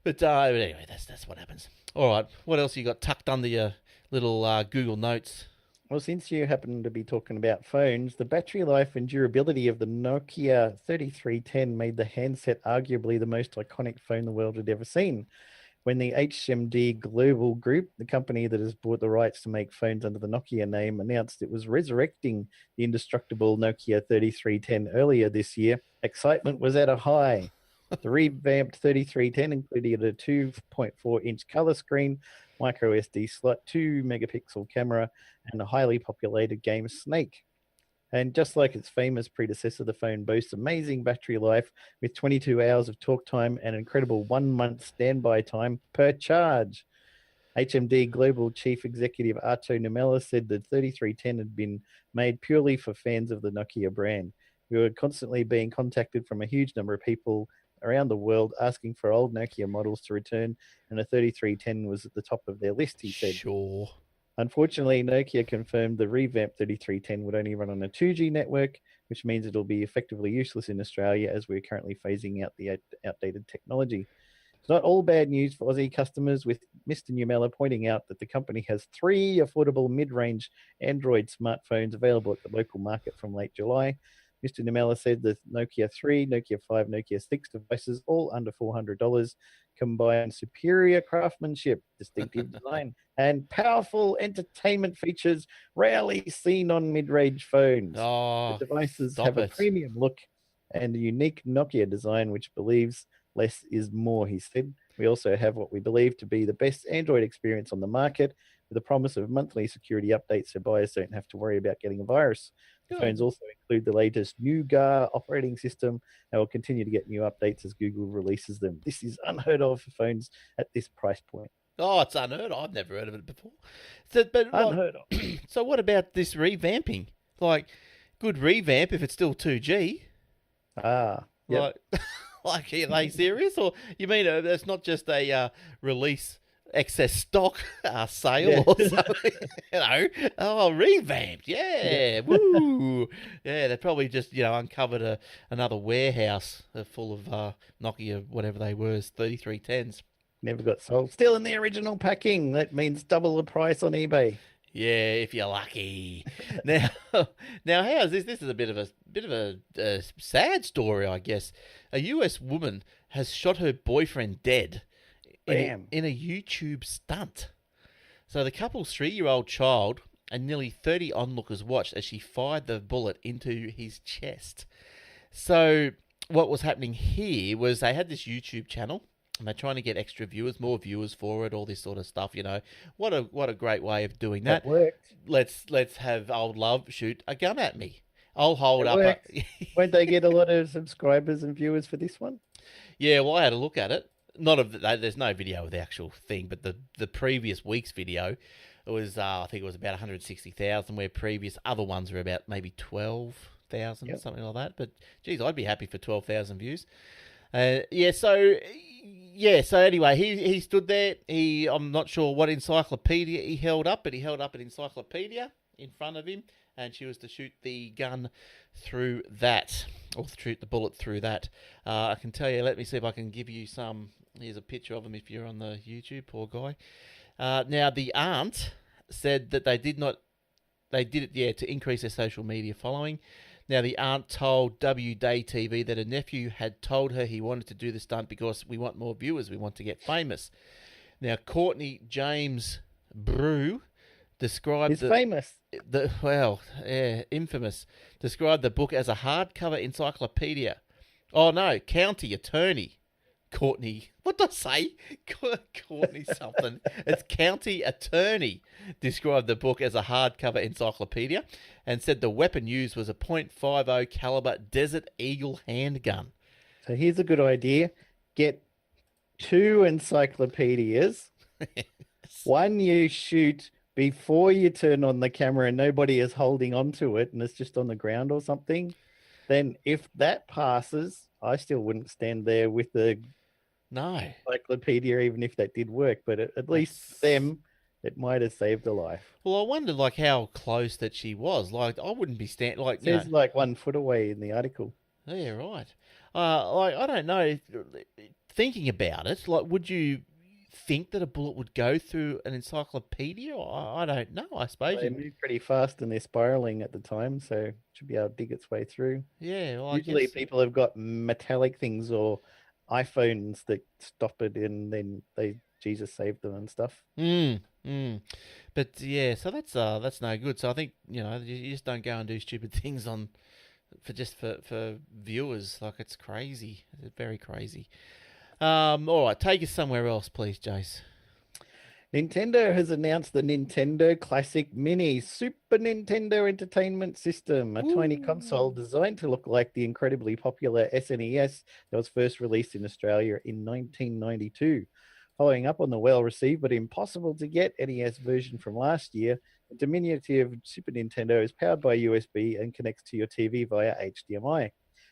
Speaker 1: But anyway, that's what happens. All right, what else you got tucked under your little Google Notes?
Speaker 2: Well, since you happen to be talking about phones, the battery life and durability of the Nokia 3310 made the handset arguably the most iconic phone the world had ever seen. When the HMD Global Group, the company that has bought the rights to make phones under the Nokia name, announced it was resurrecting the indestructible Nokia 3310 earlier this year, excitement was at a high. The revamped 3310 included a 2.4-inch color screen, micro SD slot, 2-megapixel camera, and a highly populated game Snake. And just like its famous predecessor, the phone boasts amazing battery life with 22 hours of talk time and incredible 1 month standby time per charge. HMD Global Chief Executive Arto Numela said the 3310 had been made purely for fans of the Nokia brand. We were constantly being contacted from a huge number of people around the world asking for old Nokia models to return, and the 3310 was at the top of their list, he said.
Speaker 1: Sure.
Speaker 2: Unfortunately, Nokia confirmed the revamped 3310 would only run on a 2G network, which means it'll be effectively useless in Australia as we're currently phasing out the outdated technology. It's not all bad news for Aussie customers, with Mr. Numela pointing out that the company has 3 affordable mid-range Android smartphones available at the local market from late July. Mr. Numela said the Nokia 3, Nokia 5, Nokia 6 devices, all under $400, combine superior craftsmanship, distinctive design, and powerful entertainment features rarely seen on mid-range phones.
Speaker 1: Oh,
Speaker 2: The devices
Speaker 1: stop
Speaker 2: have a
Speaker 1: it.
Speaker 2: premium look and a unique Nokia design, which believes less is more, he said. We also have what we believe to be the best Android experience on the market, with the promise of monthly security updates so buyers don't have to worry about getting a virus. The phones also include the latest Nougat operating system and will continue to get new updates as Google releases them. This is unheard of for phones at this price point.
Speaker 1: Oh, it's unheard of. I've never heard of it before.
Speaker 2: Unheard of.
Speaker 1: So what about this revamping? Like, good revamp if it's still 2G.
Speaker 2: Yep.
Speaker 1: Like, are they serious? Or you mean it's not just a release excess stock sale or something? Revamped. Yeah. Woo. Yeah, they probably just, uncovered another warehouse full of Nokia, whatever they were, 3310s.
Speaker 2: Never got sold. Still in the original packing. That means double the price on eBay.
Speaker 1: Yeah, if you're lucky. now, how's this? This is a bit of a sad story, I guess. A US woman has shot her boyfriend dead in a YouTube stunt. So the couple's 3-year-old child and nearly 30 onlookers watched as she fired the bullet into his chest. So what was happening here was they had this YouTube channel. And they're trying to get extra viewers, more viewers for it, all this sort of stuff. What a great way of doing that.
Speaker 2: That worked.
Speaker 1: Let's have old love shoot a gun at me. I'll hold up.
Speaker 2: Won't they get a lot of subscribers and viewers for this one?
Speaker 1: Yeah, well, I had a look at it. There's no video of the actual thing, but the previous week's video, it was I think it was about 160,000, where previous other ones were about maybe 12,000, something like that. But geez, I'd be happy for 12,000 views. Yeah, so yeah, so anyway, he stood there. I'm not sure what encyclopedia he held up, but he held up an encyclopedia in front of him, and she was to shoot the gun through that, or shoot the bullet through that. I can tell you. Let me see if I can give you some. Here's a picture of him if you're on the YouTube. Poor guy. Now the aunt said that they did not. They did it, yeah, to increase their social media following. Now, the aunt told WDay TV that her nephew had told her he wanted to do the stunt because we want more viewers, we want to get famous. Now, Courtney James Brew described
Speaker 2: He's famous.
Speaker 1: infamous, described the book as a hardcover encyclopedia. Oh no, county attorney. Courtney, what did I say? Courtney something. It's county attorney described the book as a hardcover encyclopedia and said the weapon used was a .50 caliber Desert Eagle handgun.
Speaker 2: So here's a good idea. Get 2 encyclopedias. One you shoot before you turn on the camera and nobody is holding onto it and it's just on the ground or something. Then if that passes, I still wouldn't stand there with the encyclopedia, even if that did work. But at least them, it might have saved a life.
Speaker 1: Well, I wondered like how close that she was. Like I wouldn't be standing like.
Speaker 2: It says like 1 foot away in the article.
Speaker 1: Yeah, right. Like I don't know. Thinking about it, like, would you think that a bullet would go through an encyclopedia? I don't know. I suppose
Speaker 2: they move pretty fast and they're spiraling at the time, so it should be able to dig its way through.
Speaker 1: Yeah, well,
Speaker 2: usually people have got metallic things or iPhones that stop it, and then Jesus saved them and stuff.
Speaker 1: But yeah, so that's no good. So I think you just don't go and do stupid things for viewers. Like it's crazy. It's very crazy. All right, take us somewhere else, please, Jace.
Speaker 2: Nintendo has announced the Nintendo Classic Mini Super Nintendo Entertainment System, a tiny console designed to look like the incredibly popular SNES that was first released in Australia in 1992. Following up on the well-received but impossible to get NES version from last year, the diminutive Super Nintendo is powered by USB and connects to your TV via HDMI.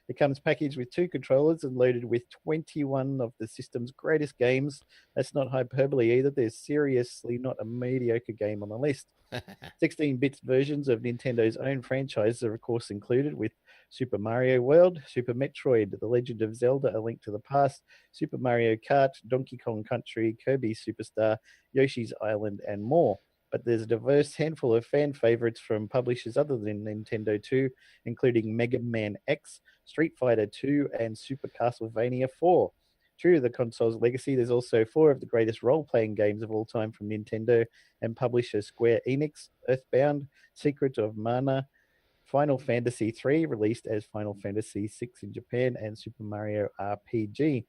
Speaker 2: It comes packaged with 2 controllers and loaded with 21 of the system's greatest games. That's not hyperbole either. There's seriously not a mediocre game on the list. 16-bit versions of Nintendo's own franchises are, of course, included with Super Mario World, Super Metroid, The Legend of Zelda: A Link to the Past, Super Mario Kart, Donkey Kong Country, Kirby Superstar, Yoshi's Island, and more. But there's a diverse handful of fan favorites from publishers other than Nintendo too, including Mega Man X, Street Fighter 2, and Super Castlevania 4. True to the console's legacy, there's also 4 of the greatest role-playing games of all time from Nintendo and publisher Square Enix: Earthbound, Secret of Mana, Final Fantasy III, released as Final Fantasy VI in Japan, and Super Mario RPG.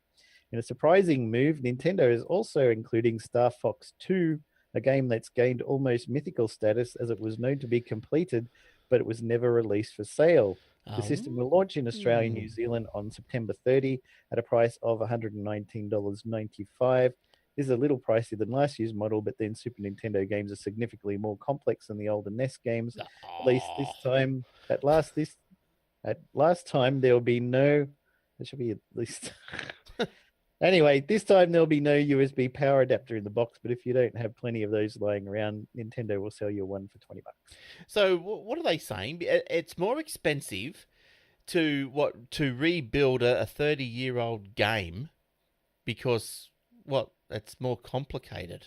Speaker 2: In a surprising move, Nintendo is also including Star Fox 2, a game that's gained almost mythical status as it was known to be completed, but it was never released for sale. The system will launch in Australia and New Zealand on September 30 at a price of $119.95. This is a little pricier than last year's model, but then Super Nintendo games are significantly more complex than the older NES games. At least this time, at last time there will be no. There should be at least. Anyway, this time there'll be no USB power adapter in the box, but if you don't have plenty of those lying around, Nintendo will sell you one for $20.
Speaker 1: So what are they saying? It's more expensive to rebuild a 30-year-old game because it's more complicated.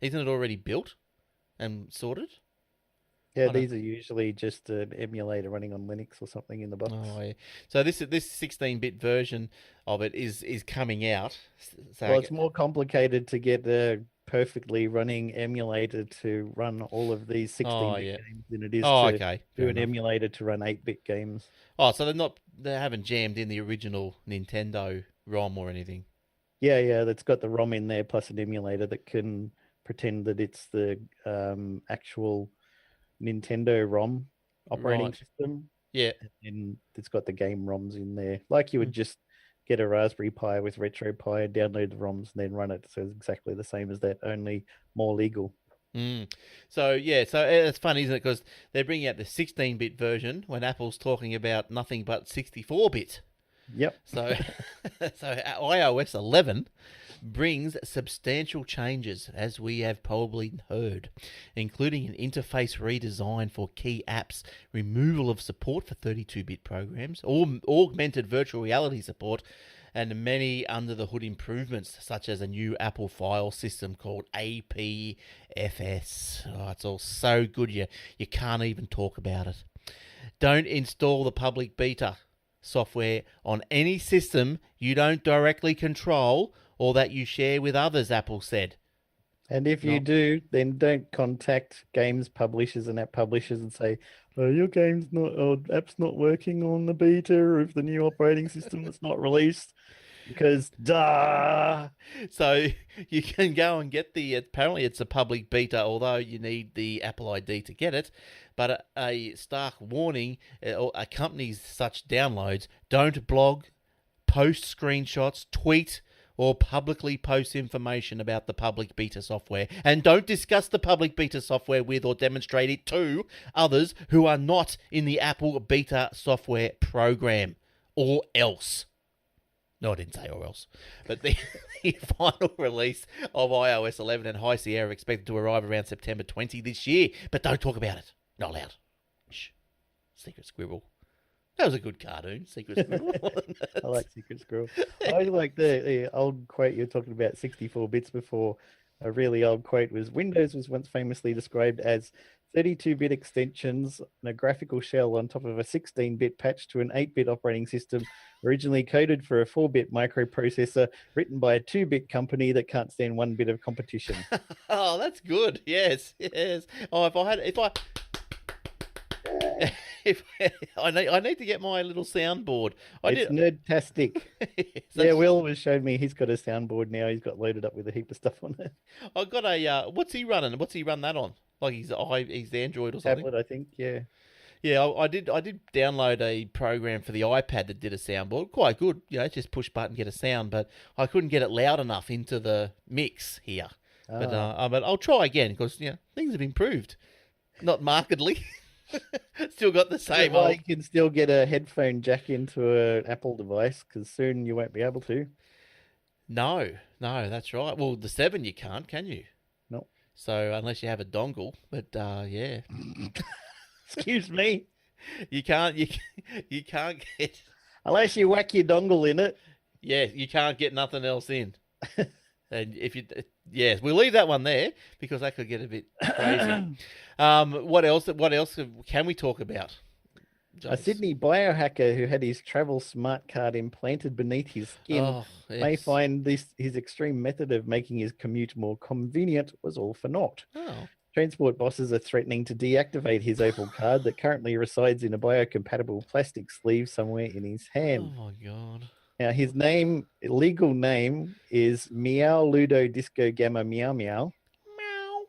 Speaker 1: Isn't it already built and sorted?
Speaker 2: Yeah, these are usually just an emulator running on Linux or something in the box.
Speaker 1: Oh, yeah. So this 16-bit version of it is coming out. So
Speaker 2: well, it's more complicated to get a perfectly running emulator to run all of these 16-bit games than it is to do an emulator to run 8-bit games.
Speaker 1: Oh, so they haven't jammed in the original Nintendo ROM or anything.
Speaker 2: Yeah, that's got the ROM in there plus an emulator that can pretend that it's the actual Nintendo ROM operating system.
Speaker 1: Yeah.
Speaker 2: And it's got the game ROMs in there. Like you would just get a Raspberry Pi with RetroPie, download the ROMs, and then run it. So it's exactly the same as that, only more legal.
Speaker 1: So it's funny, isn't it? Because they're bringing out the 16-bit version when Apple's talking about nothing but 64-bit.
Speaker 2: Yep.
Speaker 1: So, so iOS 11 brings substantial changes, as we have probably heard, including an interface redesign for key apps, removal of support for 32-bit programs, augmented virtual reality support, and many under-the-hood improvements, such as a new Apple file system called APFS. Oh, it's all so good you can't even talk about it. Don't install the public beta software on any system you don't directly control or that you share with others, Apple said.
Speaker 2: And if you do, then don't contact games publishers and app publishers and say, "Oh, your game's not, or app's not working on the beta of the new operating system that's not released." Because, duh.
Speaker 1: So you can go and get apparently it's a public beta, although you need the Apple ID to get it. But a stark warning accompanies such downloads. Don't blog, post screenshots, tweet, or publicly post information about the public beta software. And don't discuss the public beta software with or demonstrate it to others who are not in the Apple beta software program, or else. No, I didn't say or else. But the final release of iOS 11 and High Sierra are expected to arrive around September 20 this year. But don't talk about it. Not allowed. Shh. Secret Squirrel. That was a good cartoon, Secret Squirrel.
Speaker 2: I like Secret Squirrel. I like the old quote you were talking about, 64 bits before. A really old quote was, Windows was once famously described as 32-bit extensions and a graphical shell on top of a 16-bit patch to an 8-bit operating system, originally coded for a 4-bit microprocessor, written by a 2-bit company that can't stand 1 bit of competition.
Speaker 1: Oh, that's good. Yes. Oh, I need to get my little soundboard.
Speaker 2: It's nerdtastic. Yeah, Will was showed me he's got a soundboard now. He's got loaded up with a heap of stuff on it.
Speaker 1: I've got a what's he running? What's he run that on? Like he's Android or something.
Speaker 2: Tablet, I think. Yeah.
Speaker 1: Yeah, I did download a program for the iPad that did a soundboard. Quite good. Just push button, get a sound, but I couldn't get it loud enough into the mix here. But I'll try again because things have improved. Not markedly. Still got the same.
Speaker 2: Well, you can still get a headphone jack into an Apple device because soon you won't be able to.
Speaker 1: No, that's right. Well, the 7 you can't, can you?
Speaker 2: No.
Speaker 1: So unless you have a dongle, but yeah.
Speaker 2: Excuse me.
Speaker 1: You can't get
Speaker 2: unless you whack your dongle in it.
Speaker 1: Yeah, you can't get nothing else in. And we'll leave that one there because that could get a bit crazy. What else can we talk about?
Speaker 2: A Sydney biohacker who had his travel smart card implanted beneath his skin may find his extreme method of making his commute more convenient was all for naught.
Speaker 1: Oh.
Speaker 2: Transport bosses are threatening to deactivate his Opal card that currently resides in a biocompatible plastic sleeve somewhere in his hand.
Speaker 1: Oh my God.
Speaker 2: Now, his legal name is Meow Ludo Disco Gamma Meow Meow.
Speaker 1: Meow.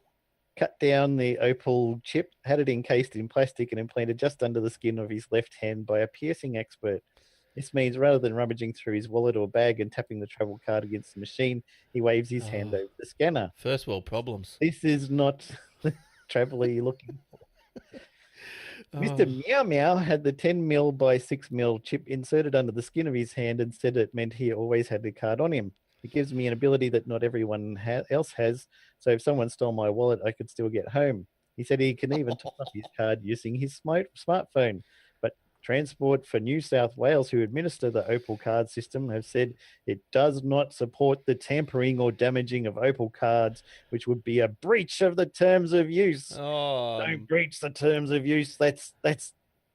Speaker 2: Cut down the Opal chip, had it encased in plastic and implanted just under the skin of his left hand by a piercing expert. This means rather than rummaging through his wallet or bag and tapping the travel card against the machine, he waves his hand over the scanner.
Speaker 1: First world problems.
Speaker 2: This is not the traveler you're looking for. Mr. Meow Meow had the 10mm by 6mm chip inserted under the skin of his hand and said it meant he always had the card on him. It gives me an ability that not everyone else has, so if someone stole my wallet, I could still get home. He said he can even top up his card using his smartphone. But Transport for New South Wales, who administer the Opal card system, have said it does not support the tampering or damaging of Opal cards, which would be a breach of the terms of use.
Speaker 1: Oh.
Speaker 2: Don't breach the terms of use. That's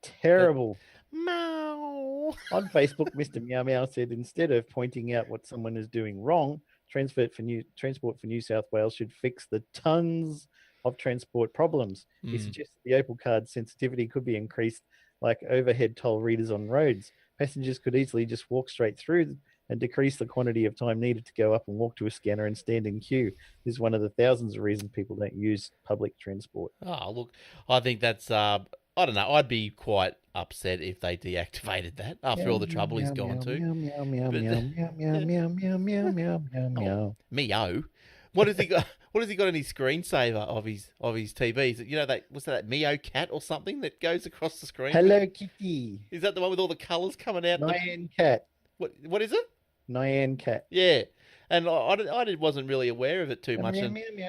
Speaker 2: terrible.
Speaker 1: Meow.
Speaker 2: On Facebook, Mr. Meow Meow said instead of pointing out what someone is doing wrong, Transport for New South Wales should fix the tons of transport problems. He suggests the Opal card sensitivity could be increased like overhead toll readers on roads. Passengers could easily just walk straight through and decrease the quantity of time needed to go up and walk to a scanner and stand in queue. This is one of the thousands of reasons people don't use public transport.
Speaker 1: Oh, look, I think that's, I don't know, I'd be quite upset if they deactivated that after all the trouble he's gone to.
Speaker 2: Meow, meow, meow, meow, meow, meow, meow, meow, meow, meow, meow, meow.
Speaker 1: Meow. What has he got? What has he got in his screensaver of his TVs? You know what's that Meow cat or something that goes across the screen?
Speaker 2: Hello Kitty.
Speaker 1: Is that the one with all the colours coming out?
Speaker 2: Lion cat.
Speaker 1: What is it?
Speaker 2: Nyan cat.
Speaker 1: Yeah, and wasn't really aware of it too much. And do you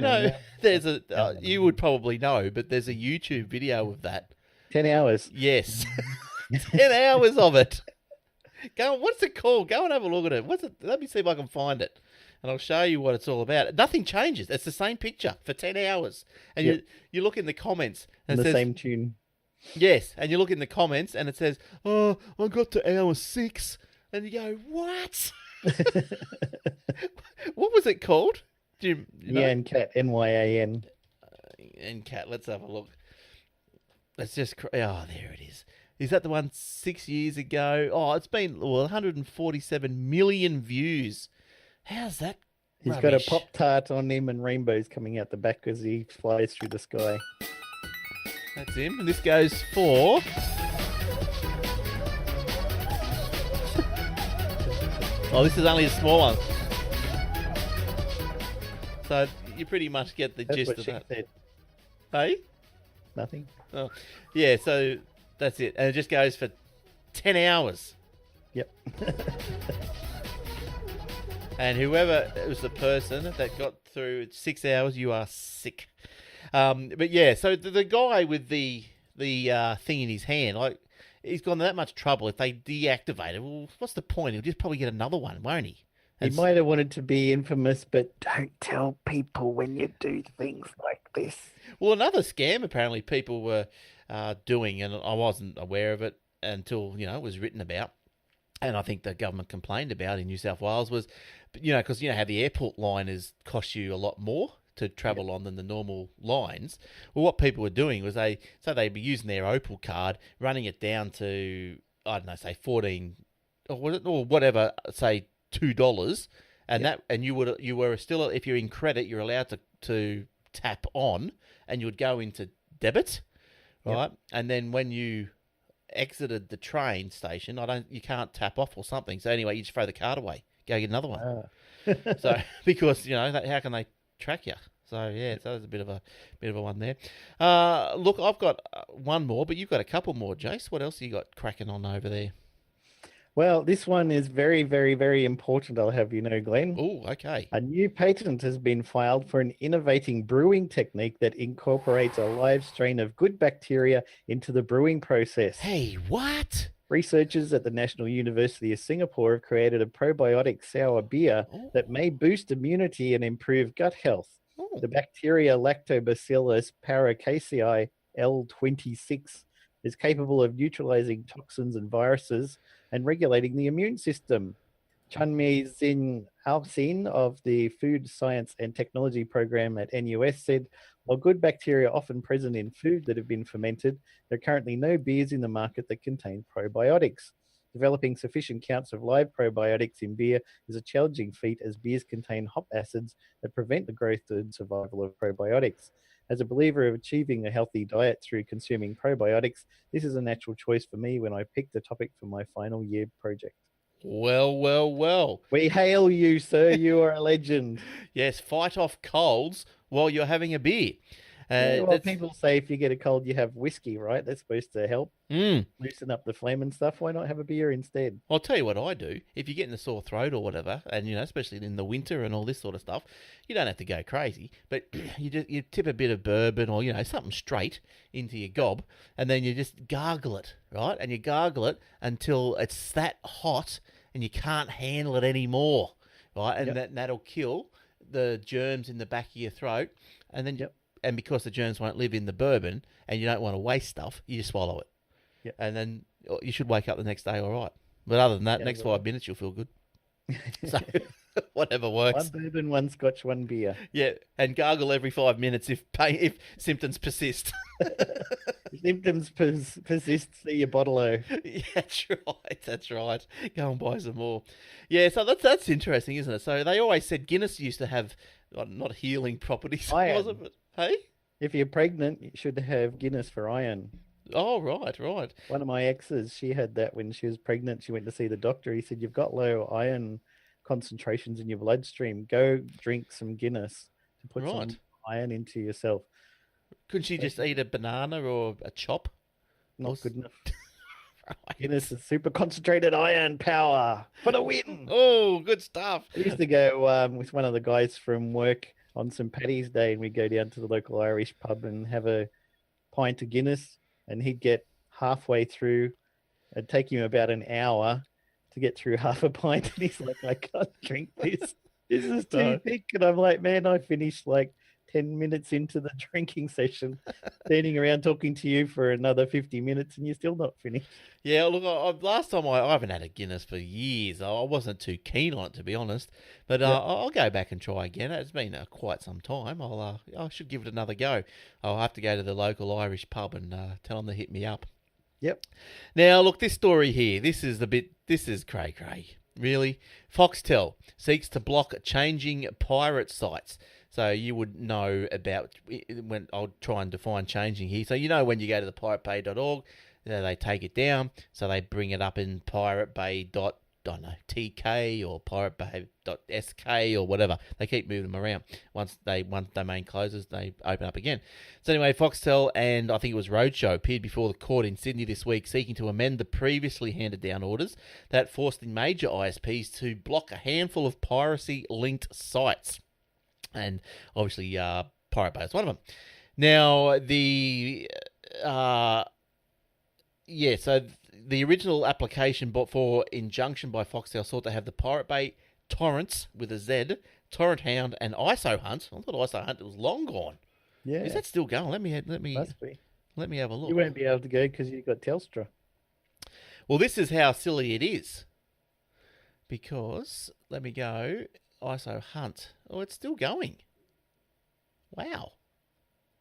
Speaker 1: know there's a you would probably know, but there's a YouTube video of that.
Speaker 2: 10 hours.
Speaker 1: Yes, 10 hours of it. Go. What's it called? Go and have a look at it. What's it? Let me see if I can find it, and I'll show you what it's all about. Nothing changes. It's the same picture for 10 hours, and you look in the comments and it
Speaker 2: The
Speaker 1: says,
Speaker 2: same tune.
Speaker 1: yes, and you look in the comments and it says, "Oh, I got to hour 6," and you go, "What? What was it called?" Do you know?
Speaker 2: Nyan cat. Nyan.
Speaker 1: And cat. Let's have a look. Let's just. Oh, there it is. Is that the one 6 years ago? Oh, it's been 147 million views. How's that?
Speaker 2: He's got a Pop-Tart on him and rainbows coming out the back as he flies through the sky.
Speaker 1: That's him. And this goes for... oh, this is only a small one. So you pretty much get the gist of that.
Speaker 2: Said.
Speaker 1: Hey?
Speaker 2: Nothing.
Speaker 1: Oh, yeah, so that's it. And it just goes for 10 hours.
Speaker 2: Yep.
Speaker 1: And whoever was the person that got through 6 hours, you are sick. But yeah, so the guy with the thing in his hand, like, he's gone to that much trouble. If they deactivate it, well, what's the point? He'll just probably get another one, won't he?
Speaker 2: He might have wanted to be infamous, but don't tell people when you do things like this.
Speaker 1: Well, another scam apparently people were doing, and I wasn't aware of it until, it was written about. And I think the government complained about in New South Wales was, because how the airport line cost you a lot more to travel on than the normal lines. Well, what people were doing was they'd be using their Opal card, running it down to, I don't know, say 14 or whatever, say $2, and you were still, if you're in credit, you're allowed to tap on, and you would go into debit, right? Yep. And then when you exited the train station, you can't tap off or something. So anyway, you just throw the card away, go get another one. So because how can they track you? So yeah, so there's a bit of a one there. Look, I've got one more, but you've got a couple more, Jace. What else you got cracking on over there?
Speaker 2: Well, this one is very, very, very important, I'll have you know, Glenn.
Speaker 1: Oh, okay.
Speaker 2: A new patent has been filed for an innovating brewing technique that incorporates a live strain of good bacteria into the brewing process.
Speaker 1: Hey, what?
Speaker 2: Researchers at the National University of Singapore have created a probiotic sour beer that may boost immunity and improve gut health. Oh. The bacteria Lactobacillus paracasei L26 is capable of neutralizing toxins and viruses and regulating the immune system. Chunmi Xin Alcin of the Food Science and Technology program at NUS said, while good bacteria are often present in food that have been fermented, there are currently no beers in the market that contain probiotics. Developing sufficient counts of live probiotics in beer is a challenging feat as beers contain hop acids that prevent the growth and survival of probiotics. As a believer of achieving a healthy diet through consuming probiotics, this is a natural choice for me when I picked the topic for my final year project.
Speaker 1: Well, well, well.
Speaker 2: We hail you, sir. You are a legend.
Speaker 1: Yes, fight off colds while you're having a beer.
Speaker 2: People say if you get a cold, you have whiskey, right? That's supposed to help loosen up the phlegm and stuff. Why not have a beer instead?
Speaker 1: I'll tell you what I do. If you're getting a sore throat or whatever, and especially in the winter and all this sort of stuff, you don't have to go crazy, but you tip a bit of bourbon or something straight into your gob, and then you just gargle it, right? And you gargle it until it's that hot and you can't handle it anymore, right? And that'll kill the germs in the back of your throat, and then and because the germs won't live in the bourbon and you don't want to waste stuff, you just swallow it. Yep. And then you should wake up the next day all right. But other than that, next 5 minutes you'll feel good. So whatever works.
Speaker 2: One bourbon, one scotch, one beer.
Speaker 1: Yeah, and gargle every 5 minutes if symptoms persist.
Speaker 2: If symptoms persist, see your bottle-o.
Speaker 1: Yeah, that's right. Go and buy some more. Yeah, so that's interesting, isn't it? So they always said Guinness used to have not healing properties, was it? But, hey?
Speaker 2: If you're pregnant, you should have Guinness for iron.
Speaker 1: Oh, right.
Speaker 2: One of my exes, she had that when she was pregnant. She went to see the doctor. He said, you've got low iron concentrations in your bloodstream. Go drink some Guinness to put some iron into yourself.
Speaker 1: Couldn't she just eat a banana or a chop?
Speaker 2: Not good enough.
Speaker 1: Right.
Speaker 2: Guinness is super concentrated iron power for the win.
Speaker 1: Oh, good stuff.
Speaker 2: I used to go with one of the guys from work on St. Paddy's Day, and we'd go down to the local Irish pub and have a pint of Guinness, and he'd get halfway through. It'd take him about an hour to get through half a pint, and he's like, "I can't drink this. This is too thick." And I'm like, "Man, I finished like 10 minutes into the drinking session, standing around talking to you for another 50 minutes, and you're still not finished."
Speaker 1: Yeah, look, last time I haven't had a Guinness for years. I wasn't too keen on it, to be honest. But I'll go back and try again. It's been quite some time. I should give it another go. I'll have to go to the local Irish pub and tell them to hit me up.
Speaker 2: Yep.
Speaker 1: Now, look, this story here, this is cray-cray. Really? Foxtel seeks to block changing pirate sites. So you would know about, when I'll try and define changing here. So you know when you go to the piratebay.org, they take it down. So they bring it up in piratebay.tk or piratebay.sk or whatever. They keep moving them around. Once domain closes, they open up again. So anyway, Foxtel and I think it was Roadshow appeared before the court in Sydney this week seeking to amend the previously handed down orders that forced the major ISPs to block a handful of piracy-linked sites. And obviously, Pirate Bay is one of them. Now, so the original application for injunction by Foxtel sought to have the Pirate Bay torrents with a Z, Torrent Hound, and ISO Hunt. I thought ISO Hunt was long gone.
Speaker 2: Yeah.
Speaker 1: Is that still going? Let me
Speaker 2: Must be.
Speaker 1: Let me have a look.
Speaker 2: You won't be able to go because you've got Telstra.
Speaker 1: Well, this is how silly it is. Because, let me go, ISO Hunt. Oh, it's still going. Wow.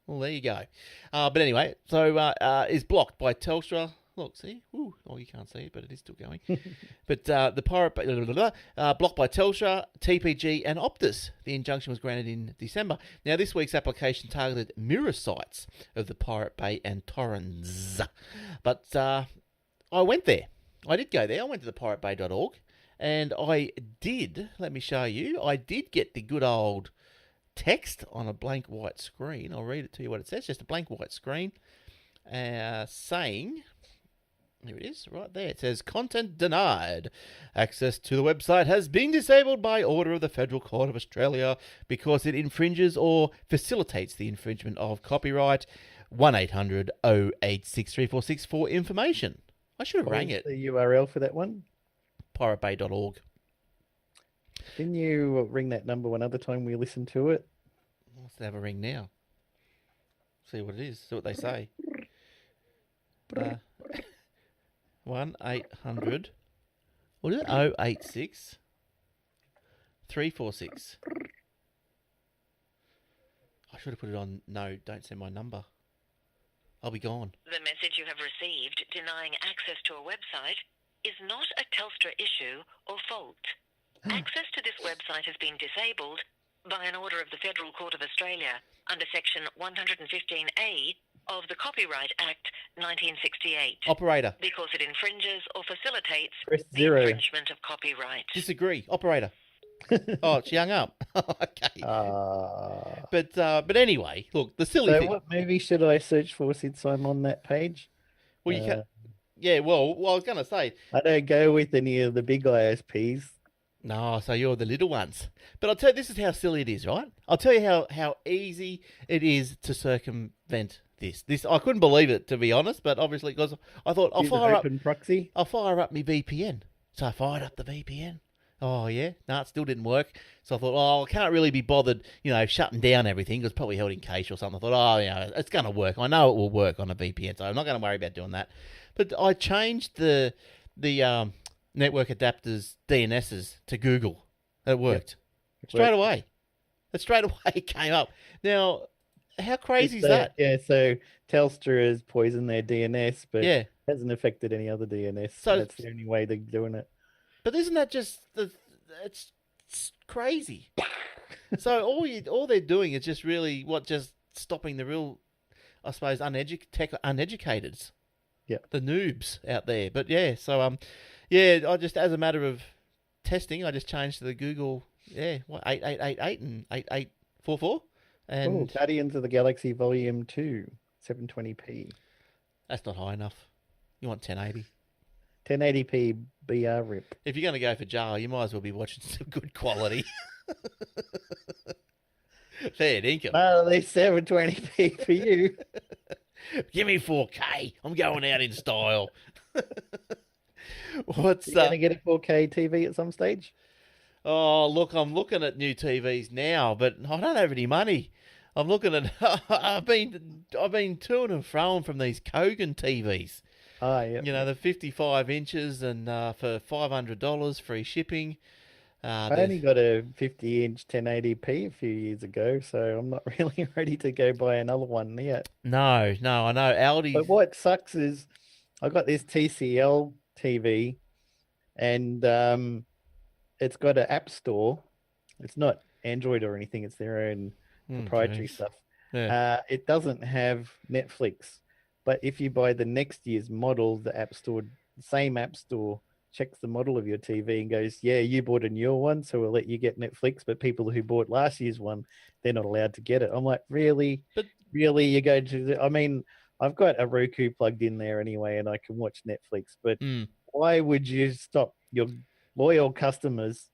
Speaker 1: Well, there you go. But anyway, so is blocked by Telstra. Look, see? Ooh. Oh, you can't see it, but it is still going. But the Pirate Bay, blocked by Telstra, TPG, and Optus. The injunction was granted in December. Now, this week's application targeted mirror sites of the Pirate Bay and torrents. But I went there. I did go there. I went to the piratebay.org. And I did, let me show you, I did get the good old text on a blank white screen. I'll read it to you what it says, just a blank white screen, saying, here it is, right there. It says, content denied. Access to the website has been disabled by order of the Federal Court of Australia because it infringes or facilitates the infringement of copyright. 1-800-086-346 for information. I should have rang it.
Speaker 2: The URL for that one?
Speaker 1: piratebay.org.
Speaker 2: Didn't you ring that number one other time we listened to it?
Speaker 1: Let's have a ring now. See what it is. See what they say. 1-800. What is it? 086 346. I should have put it on. No, don't send my number. I'll be gone.
Speaker 3: The message you have received denying access to a website is not a Telstra issue or fault. Access to this website has been disabled by an order of the Federal Court of Australia under Section 115A of the Copyright Act 1968.
Speaker 1: Operator.
Speaker 3: Because it infringes or facilitates
Speaker 2: Press
Speaker 3: the
Speaker 2: 0.
Speaker 3: infringement of copyright.
Speaker 1: Disagree. Operator. Oh, she hung up. Okay. But anyway, look, the silly thing.
Speaker 2: So what movie should I search for since I'm on that page?
Speaker 1: Well, you can. Yeah, well, I was going to say.
Speaker 2: I don't go with any of the big ISPs.
Speaker 1: No, so you're the little ones. But I'll tell you, this is how silly it is, right? I'll tell you how easy it is to circumvent this. I couldn't believe it, to be honest, but obviously, because I thought, I'll fire up my VPN. So I fired up the VPN. Oh, yeah? No, it still didn't work. So I thought, I can't really be bothered, shutting down everything. It was probably held in cache or something. I thought, it's going to work. I know it will work on a VPN, so I'm not going to worry about doing that. But I changed the network adapters DNSs to Google. It worked. Straight away. It came up. Now, how crazy is that?
Speaker 2: Yeah, so Telstra has poisoned their DNS, but it hasn't affected any other DNS. So that's the only way they're doing it.
Speaker 1: But isn't that just it's crazy? So all they're doing is just really just stopping the real, I suppose, uneducateds.
Speaker 2: Yeah. The
Speaker 1: noobs out there. But I just, as a matter of testing, I just changed to the Google 8888 and 8844. And
Speaker 2: Guardians of the Galaxy Volume 2, 720p.
Speaker 1: That's not high enough. You want 1080.
Speaker 2: 1080p BR rip.
Speaker 1: If you're going to go for JAR, you might as well be watching some good quality. Fair dinkum.
Speaker 2: No, at least 720p for you.
Speaker 1: Give me 4K. I'm going out in style. What's
Speaker 2: You gonna get a 4K TV at some stage?
Speaker 1: Oh, look, I'm looking at new TVs now, but I don't have any money. I'm looking at. I've been to and fro from these Kogan TVs.
Speaker 2: Oh, yeah.
Speaker 1: You know, the 55 inches and for $500 free shipping.
Speaker 2: I only got a 50-inch 1080p a few years ago, so I'm not really ready to go buy another one yet.
Speaker 1: No, I know Aldi.
Speaker 2: But what sucks is I got this TCL TV, and it's got an app store. It's not Android or anything. It's their own proprietary stuff.
Speaker 1: Yeah.
Speaker 2: It doesn't have Netflix, but if you buy the next year's model, the same app store checks the model of your TV and goes, yeah, you bought a newer one, so we'll let you get Netflix, but people who bought last year's one, they're not allowed to get it. I'm like, really?
Speaker 1: But
Speaker 2: really, you go to I mean, I've got a Roku plugged in there anyway, and I can watch Netflix, but why would you stop your loyal customers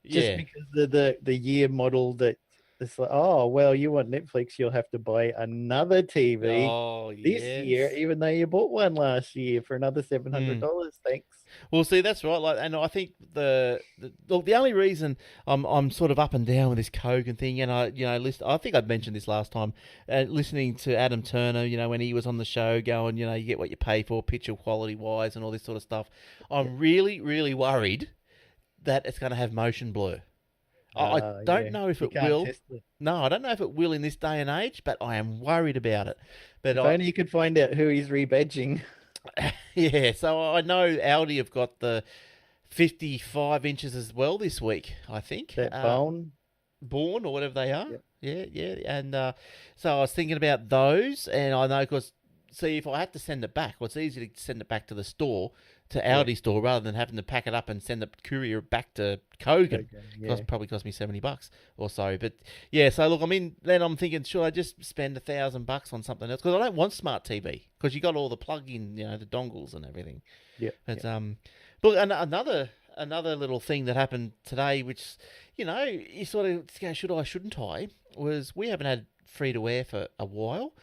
Speaker 2: just because of the year model that it's like, oh, well, you want Netflix, you'll have to buy another TV this year, even though you bought one last year for another $700. Thanks.
Speaker 1: Well, see, that's right. Like, and I think the only reason I'm sort of up and down with this Kogan thing, and I think I'd mentioned this last time, listening to Adam Turner, when he was on the show, going, you get what you pay for, picture quality wise, and all this sort of stuff. I'm really, really worried that it's going to have motion blur. I don't know if it will. No, I don't know if it will in this day and age, but I am worried about it. But
Speaker 2: if only you could find out who he's rebadging.
Speaker 1: Yeah, so I know Aldi have got the 55 inches as well this week, I think.
Speaker 2: That
Speaker 1: Born or whatever they are. Yep. Yeah. And so I was thinking about those, and I know, because, see, if I had to send it back, well, it's easy to send it back to the store, to Aldi store, rather than having to pack it up and send the courier back to Kogan. Probably cost me $70 or so. But yeah, so look, then I'm thinking, should I just spend $1,000 on something else? Because I don't want smart TV, because you got all the plug-in, the dongles and everything.
Speaker 2: Yeah.
Speaker 1: But look, another little thing that happened today, which you sort of go, should I, shouldn't I? Was we haven't had free to air for a while.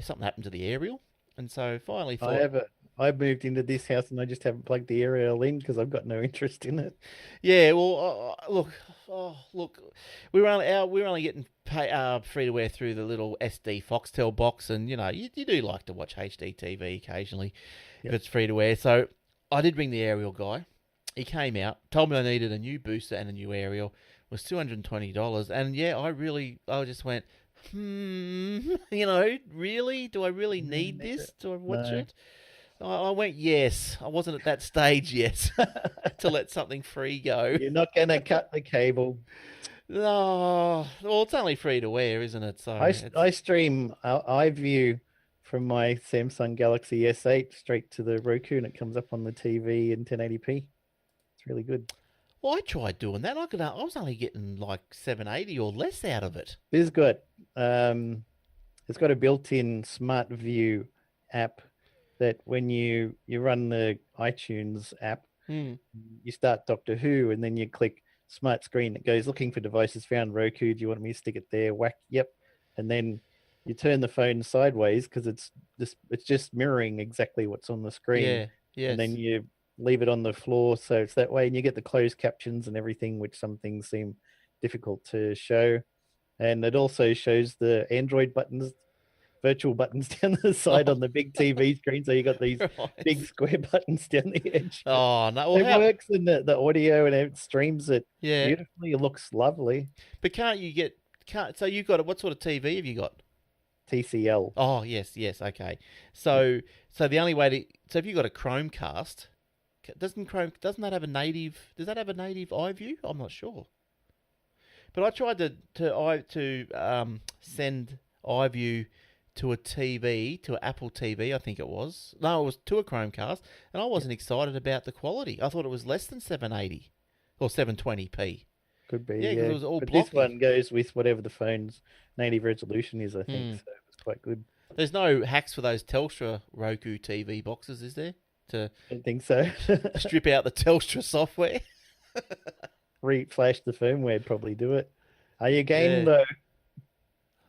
Speaker 1: Something happened to the aerial, and so finally,
Speaker 2: I moved into this house and I just haven't plugged the aerial in because I've got no interest in it.
Speaker 1: Yeah, well, look, we were only getting free to air through the little SD Foxtel box, and you do like to watch HD TV occasionally if it's free to air. So I did bring the aerial guy. He came out, told me I needed a new booster and a new aerial. It was $220, and I just went, really? Do I really need this? Do I watch it? I went, yes. I wasn't at that stage yet to let something free go.
Speaker 2: You're not going to cut the cable.
Speaker 1: No. Well, it's only free to wear, isn't it? So
Speaker 2: I stream iView from my Samsung Galaxy S8 straight to the Roku, and it comes up on the TV in 1080p. It's really good.
Speaker 1: Well, I tried doing that. I was only getting like 780 or less out of it.
Speaker 2: It's got a built-in Smart View app that when you run the iTunes app, you start Doctor Who, and then you click Smart Screen. It goes, looking for devices found, Roku. Do you want me to stick it there? Whack, yep. And then you turn the phone sideways because it's just mirroring exactly what's on the screen.
Speaker 1: Yeah, yes.
Speaker 2: And then you leave it on the floor so it's that way, and you get the closed captions and everything, which some things seem difficult to show. And it also shows the Android buttons, virtual buttons down the side on the big TV screen. So you got these big square buttons down the edge.
Speaker 1: Oh, no. Well,
Speaker 2: it works in the audio, and it streams it beautifully. It looks lovely.
Speaker 1: But so you've got what sort of TV have you got?
Speaker 2: TCL.
Speaker 1: Oh, yes. Okay. So the only way so if you've got a Chromecast, doesn't that have a native, does that have a native iView? I'm not sure. But I tried to send iView to a TV, to an Apple TV, I think it was. No, it was to a Chromecast, and I wasn't excited about the quality. I thought it was less than 780 or 720p.
Speaker 2: Could be,
Speaker 1: yeah. It was all
Speaker 2: but
Speaker 1: blocky.
Speaker 2: This one goes with whatever the phone's native resolution is, I think, so it was quite good.
Speaker 1: There's no hacks for those Telstra Roku TV boxes, is there? To
Speaker 2: I don't think so.
Speaker 1: strip out the Telstra software?
Speaker 2: Reflash the firmware, probably do it. Are you game
Speaker 1: Yeah.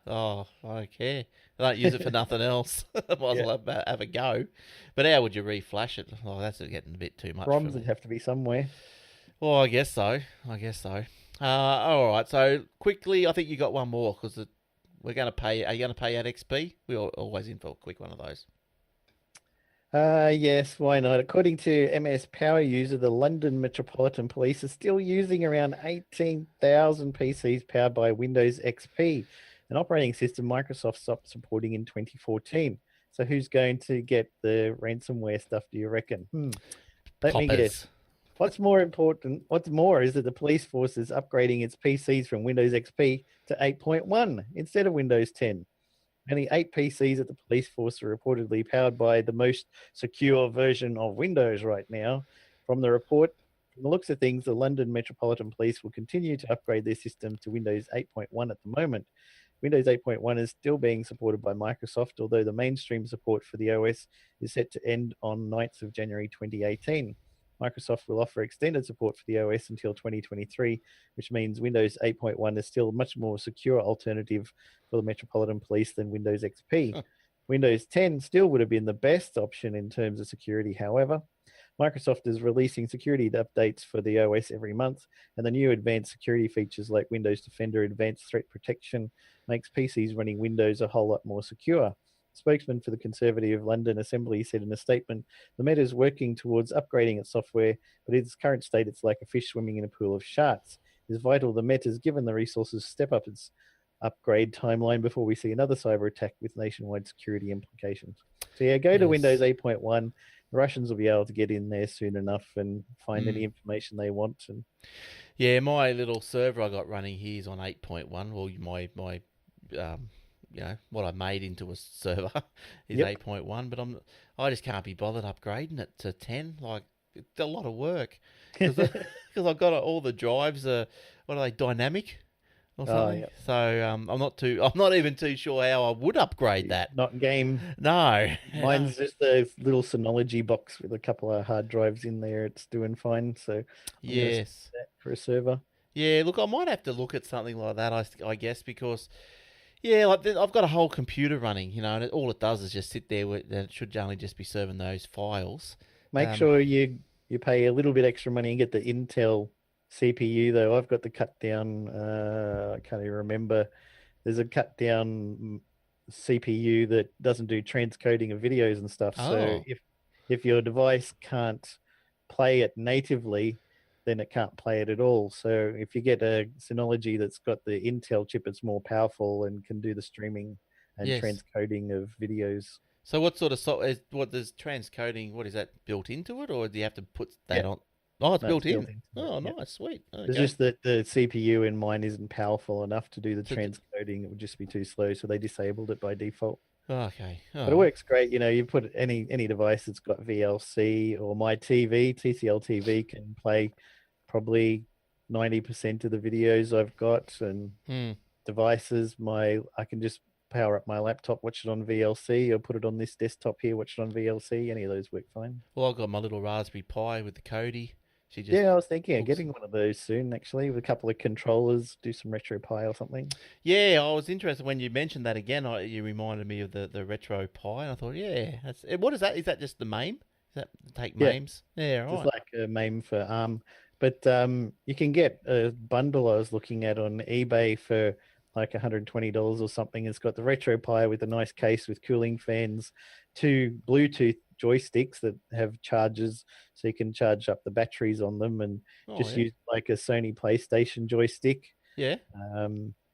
Speaker 2: though?
Speaker 1: Oh, I don't care. I don't use it for nothing else. Might as
Speaker 2: Yeah.
Speaker 1: well have a go. But how would you reflash it? Oh, that's getting a bit too much for
Speaker 2: ROMs
Speaker 1: me.
Speaker 2: would have to be somewhere.
Speaker 1: Well, I guess so. All right. So quickly, I think you got one more because we're going to pay. Are you going to pay at XP? We're always in for a quick one of those.
Speaker 2: Yes, why not? According to MS Power User, the London Metropolitan Police are still using around 18,000 PCs powered by Windows XP, an operating system Microsoft stopped supporting in 2014. So who's going to get the ransomware stuff, do you reckon? Let me guess. What's more is that the police force is upgrading its PCs from Windows XP to 8.1 instead of Windows 10. Only 8 PCs at the police force are reportedly powered by the most secure version of Windows right now. From the report, from the looks of things, the London Metropolitan Police will continue to upgrade their system to Windows 8.1 at the moment. Windows 8.1 is still being supported by Microsoft, although the mainstream support for the OS is set to end on 9th of January 2018. Microsoft will offer extended support for the OS until 2023, which means Windows 8.1 is still a much more secure alternative for the Metropolitan Police than Windows XP.
Speaker 1: Huh.
Speaker 2: Windows 10 still would have been the best option in terms of security. However, Microsoft is releasing security updates for the OS every month, and the new advanced security features like Windows Defender Advanced Threat Protection makes PCs running Windows a whole lot more secure. Spokesman for the Conservative London Assembly said in a statement, the Meta is working towards upgrading its software, but in its current state, it's like a fish swimming in a pool of sharks. It is vital the Meta is given the resources to step up its upgrade timeline before we see another cyber attack with nationwide security implications. So yeah, go to
Speaker 1: Yes.
Speaker 2: Windows 8.1. The Russians will be able to get in there soon enough and find any information they want. And
Speaker 1: Yeah, my little server I got running here is on 8.1. Well, my what I made into a server is
Speaker 2: Yep.
Speaker 1: 8.1, but I just can't be bothered upgrading it to 10. Like, it's a lot of work because I've got all the drives. What are they, dynamic or something?
Speaker 2: Yep.
Speaker 1: So I'm not even too sure how I would upgrade that.
Speaker 2: Not game.
Speaker 1: No,
Speaker 2: Mine's just a little Synology box with a couple of hard drives in there. It's doing fine. So I'm gonna
Speaker 1: yes.
Speaker 2: set that for a server.
Speaker 1: Yeah, look, I might have to look at something like that, I guess, because, yeah, like I've got a whole computer running, and all it does is just sit there, and it should only just be serving those files.
Speaker 2: Make sure you pay a little bit extra money and get the Intel CPU, though. I've got the cut down, I can't even remember. There's a cut down CPU that doesn't do transcoding of videos and stuff. So
Speaker 1: Oh.
Speaker 2: if your device can't play it natively, then it can't play it at all. So if you get a Synology that's got the Intel chip, it's more powerful and can do the streaming and
Speaker 1: Yes.
Speaker 2: transcoding of videos.
Speaker 1: So what sort of what does transcoding? What is that built into it, or do you have to put that on? Oh, it's
Speaker 2: No,
Speaker 1: built
Speaker 2: it's
Speaker 1: in.
Speaker 2: built into
Speaker 1: Oh,
Speaker 2: it, yeah.
Speaker 1: nice, sweet. Okay.
Speaker 2: It's just that the CPU in mine isn't powerful enough to do the
Speaker 1: So
Speaker 2: transcoding. It would just be too slow, so they disabled it by default.
Speaker 1: Okay. Oh.
Speaker 2: But it works great. You put any device that's got VLC, or my TV, TCL TV can play probably 90% of the videos I've got, and devices. I can just power up my laptop, watch it on VLC, or put it on this desktop here, watch it on VLC. Any of those work fine.
Speaker 1: Well, I've got my little Raspberry Pi with the Kodi. She just
Speaker 2: Yeah, I was thinking of
Speaker 1: hooks-
Speaker 2: getting one of those soon, actually, with a couple of controllers, do some RetroPie or something.
Speaker 1: Yeah, I was interested when you mentioned that again. You reminded me of the Retro Pi, and I thought, yeah, what is that? Is that just the MAME? Is that take
Speaker 2: Yeah.
Speaker 1: MAMEs? Yeah, right.
Speaker 2: It's like a MAME for ARM. But you can get a bundle I was looking at on eBay for like $120 or something. It's got the RetroPie with a nice case with cooling fans, 2 Bluetooth joysticks that have chargers, so you can charge up the batteries on them, and just use like a Sony PlayStation joystick.
Speaker 1: Yeah.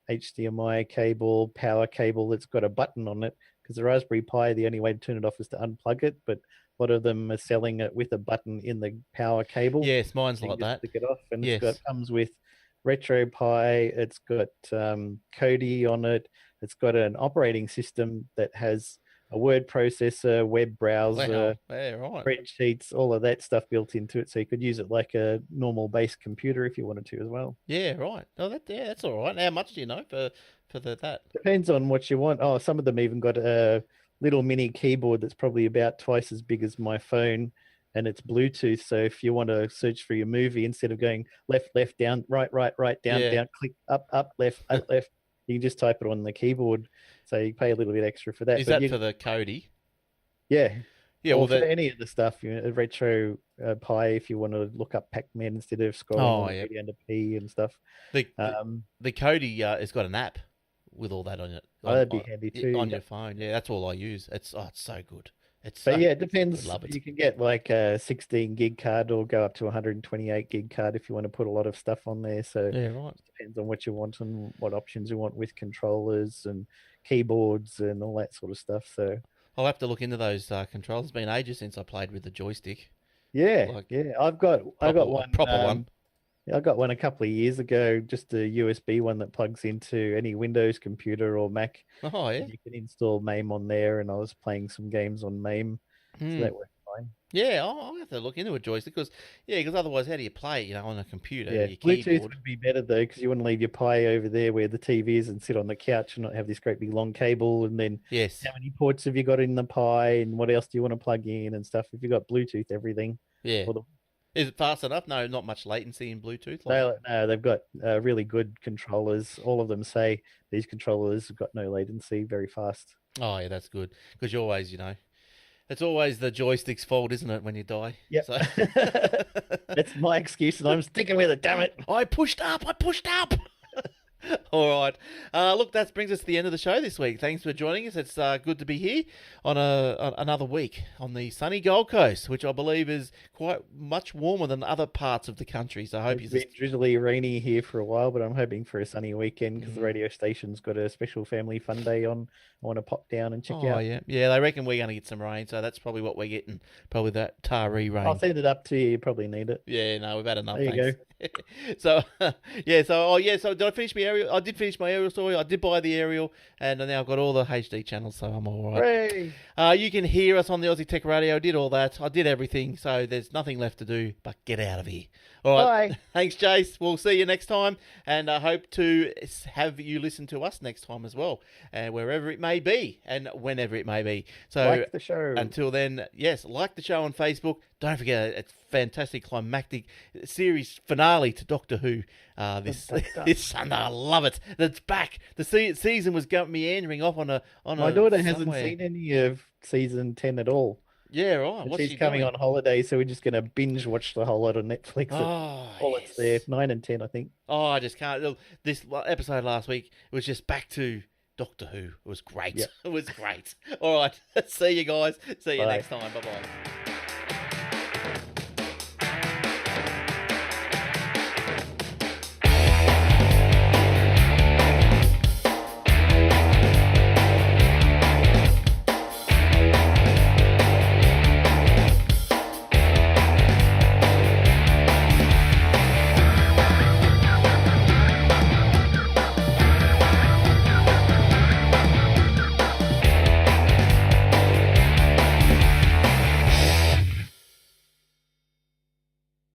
Speaker 2: HDMI cable, power cable that's got a button on it, because the Raspberry Pi, the only way to turn it off is to unplug it, but a lot of them are selling it with a button in the power cable.
Speaker 1: Yes, mine's
Speaker 2: You
Speaker 1: like
Speaker 2: can just
Speaker 1: that.
Speaker 2: Click it off, and
Speaker 1: Yes.
Speaker 2: comes with RetroPie. It's got Kodi on it. It's got an operating system that has a word processor, web browser,
Speaker 1: Wow. Yeah, right.
Speaker 2: spreadsheets, all of that stuff built into it. So you could use it like a normal base computer if you wanted to as well.
Speaker 1: Yeah, right. Oh, that's all right. How much do you know for that?
Speaker 2: Depends on what you want. Oh, some of them even got a little mini keyboard that's probably about twice as big as my phone, and it's Bluetooth. So if you want to search for your movie, instead of going left, left, down, right, right, right, down,
Speaker 1: Yeah.
Speaker 2: down, click, up, left, left, you can just type it on the keyboard. So you pay a little bit extra for that.
Speaker 1: Is
Speaker 2: But
Speaker 1: that for the Cody?
Speaker 2: yeah,
Speaker 1: Yeah.
Speaker 2: or
Speaker 1: Well,
Speaker 2: for any of the stuff, a retro Pi, if you want to look up Pac-Man instead of scrolling all the way down to P and stuff.
Speaker 1: The Cody has got an app with all that on it.
Speaker 2: That'd be handy too.
Speaker 1: On your phone. Yeah, that's all I use. It's so good.
Speaker 2: It depends.
Speaker 1: I love it.
Speaker 2: You can get like a 16 gig card or go up to 128 gig card if you want to put a lot of stuff on there. So
Speaker 1: yeah, right.
Speaker 2: It depends on what you want and what options you want with controllers and keyboards and all that sort of stuff. So
Speaker 1: I'll have to look into those controls. It's been ages since I played with the joystick.
Speaker 2: Yeah, I got one
Speaker 1: proper one.
Speaker 2: I got one a couple of years ago, just a USB one that plugs into any Windows computer or Mac.
Speaker 1: Oh, yeah.
Speaker 2: And you can install MAME on there, and I was playing some games on MAME, so that worked fine.
Speaker 1: Yeah, I'll have to look into a joystick because otherwise, how do you play it? On a computer,
Speaker 2: Yeah,
Speaker 1: your
Speaker 2: Bluetooth
Speaker 1: keyboard.
Speaker 2: would be better though, because you want to leave your Pi over there where the TV is and sit on the couch and not have this great big long cable. And then
Speaker 1: Yes,
Speaker 2: how many ports have you got in the Pi, and what else do you want to plug in and stuff? If you got Bluetooth, everything.
Speaker 1: yeah. Is it fast enough? No, not much latency in Bluetooth.
Speaker 2: No, they've got really good controllers. All of them say these controllers have got no latency, very fast.
Speaker 1: Oh, yeah, that's good. Because you always, it's always the joystick's fault, isn't it, when you die?
Speaker 2: Yeah,
Speaker 1: So...
Speaker 2: That's my excuse, and I'm sticking with it. Damn it!
Speaker 1: I pushed up. All right. Look, that brings us to the end of the show this week. Thanks for joining us. It's good to be here on another week on the sunny Gold Coast, which I believe is quite much warmer than other parts of the country. So I hope
Speaker 2: it's been drizzly rainy here for a while, but I'm hoping for a sunny weekend because the radio station's got a special family fun day on. I want to pop down and check out.
Speaker 1: Oh, yeah. Yeah, they reckon we're going to get some rain, so that's probably what we're getting. Probably that taree rain.
Speaker 2: I'll send it up to you. You probably need it.
Speaker 1: Yeah, no, we've had enough.
Speaker 2: There you
Speaker 1: go. So did I finish my aerial? I did finish my aerial story. I did buy the aerial, and now I've got all the HD channels, so I'm all right.
Speaker 2: Hooray!
Speaker 1: You can hear us on the Aussie Tech Radio. I did all that. I did everything, so there's nothing left to do but get out of here. All right.
Speaker 2: Bye.
Speaker 1: Thanks, Jace. We'll see you next time, and I hope to have you listen to us next time as well, wherever it may be and whenever it may be. So
Speaker 2: like the show.
Speaker 1: Until then, yes, like the show on Facebook. Don't forget, it's fantastic climactic series finale to Doctor Who this Sunday. I love it. It's back. The season was meandering off on
Speaker 2: My daughter hasn't seen any of season 10 at all.
Speaker 1: Yeah, right.
Speaker 2: She's coming on holiday, so we're just going to binge watch the whole lot on Netflix. It's there, 9 and 10, I think.
Speaker 1: Oh, I just can't. This episode last week was just back to Doctor Who. It was great. Yep. It was great. All right. See you guys. See you next time. Bye-bye.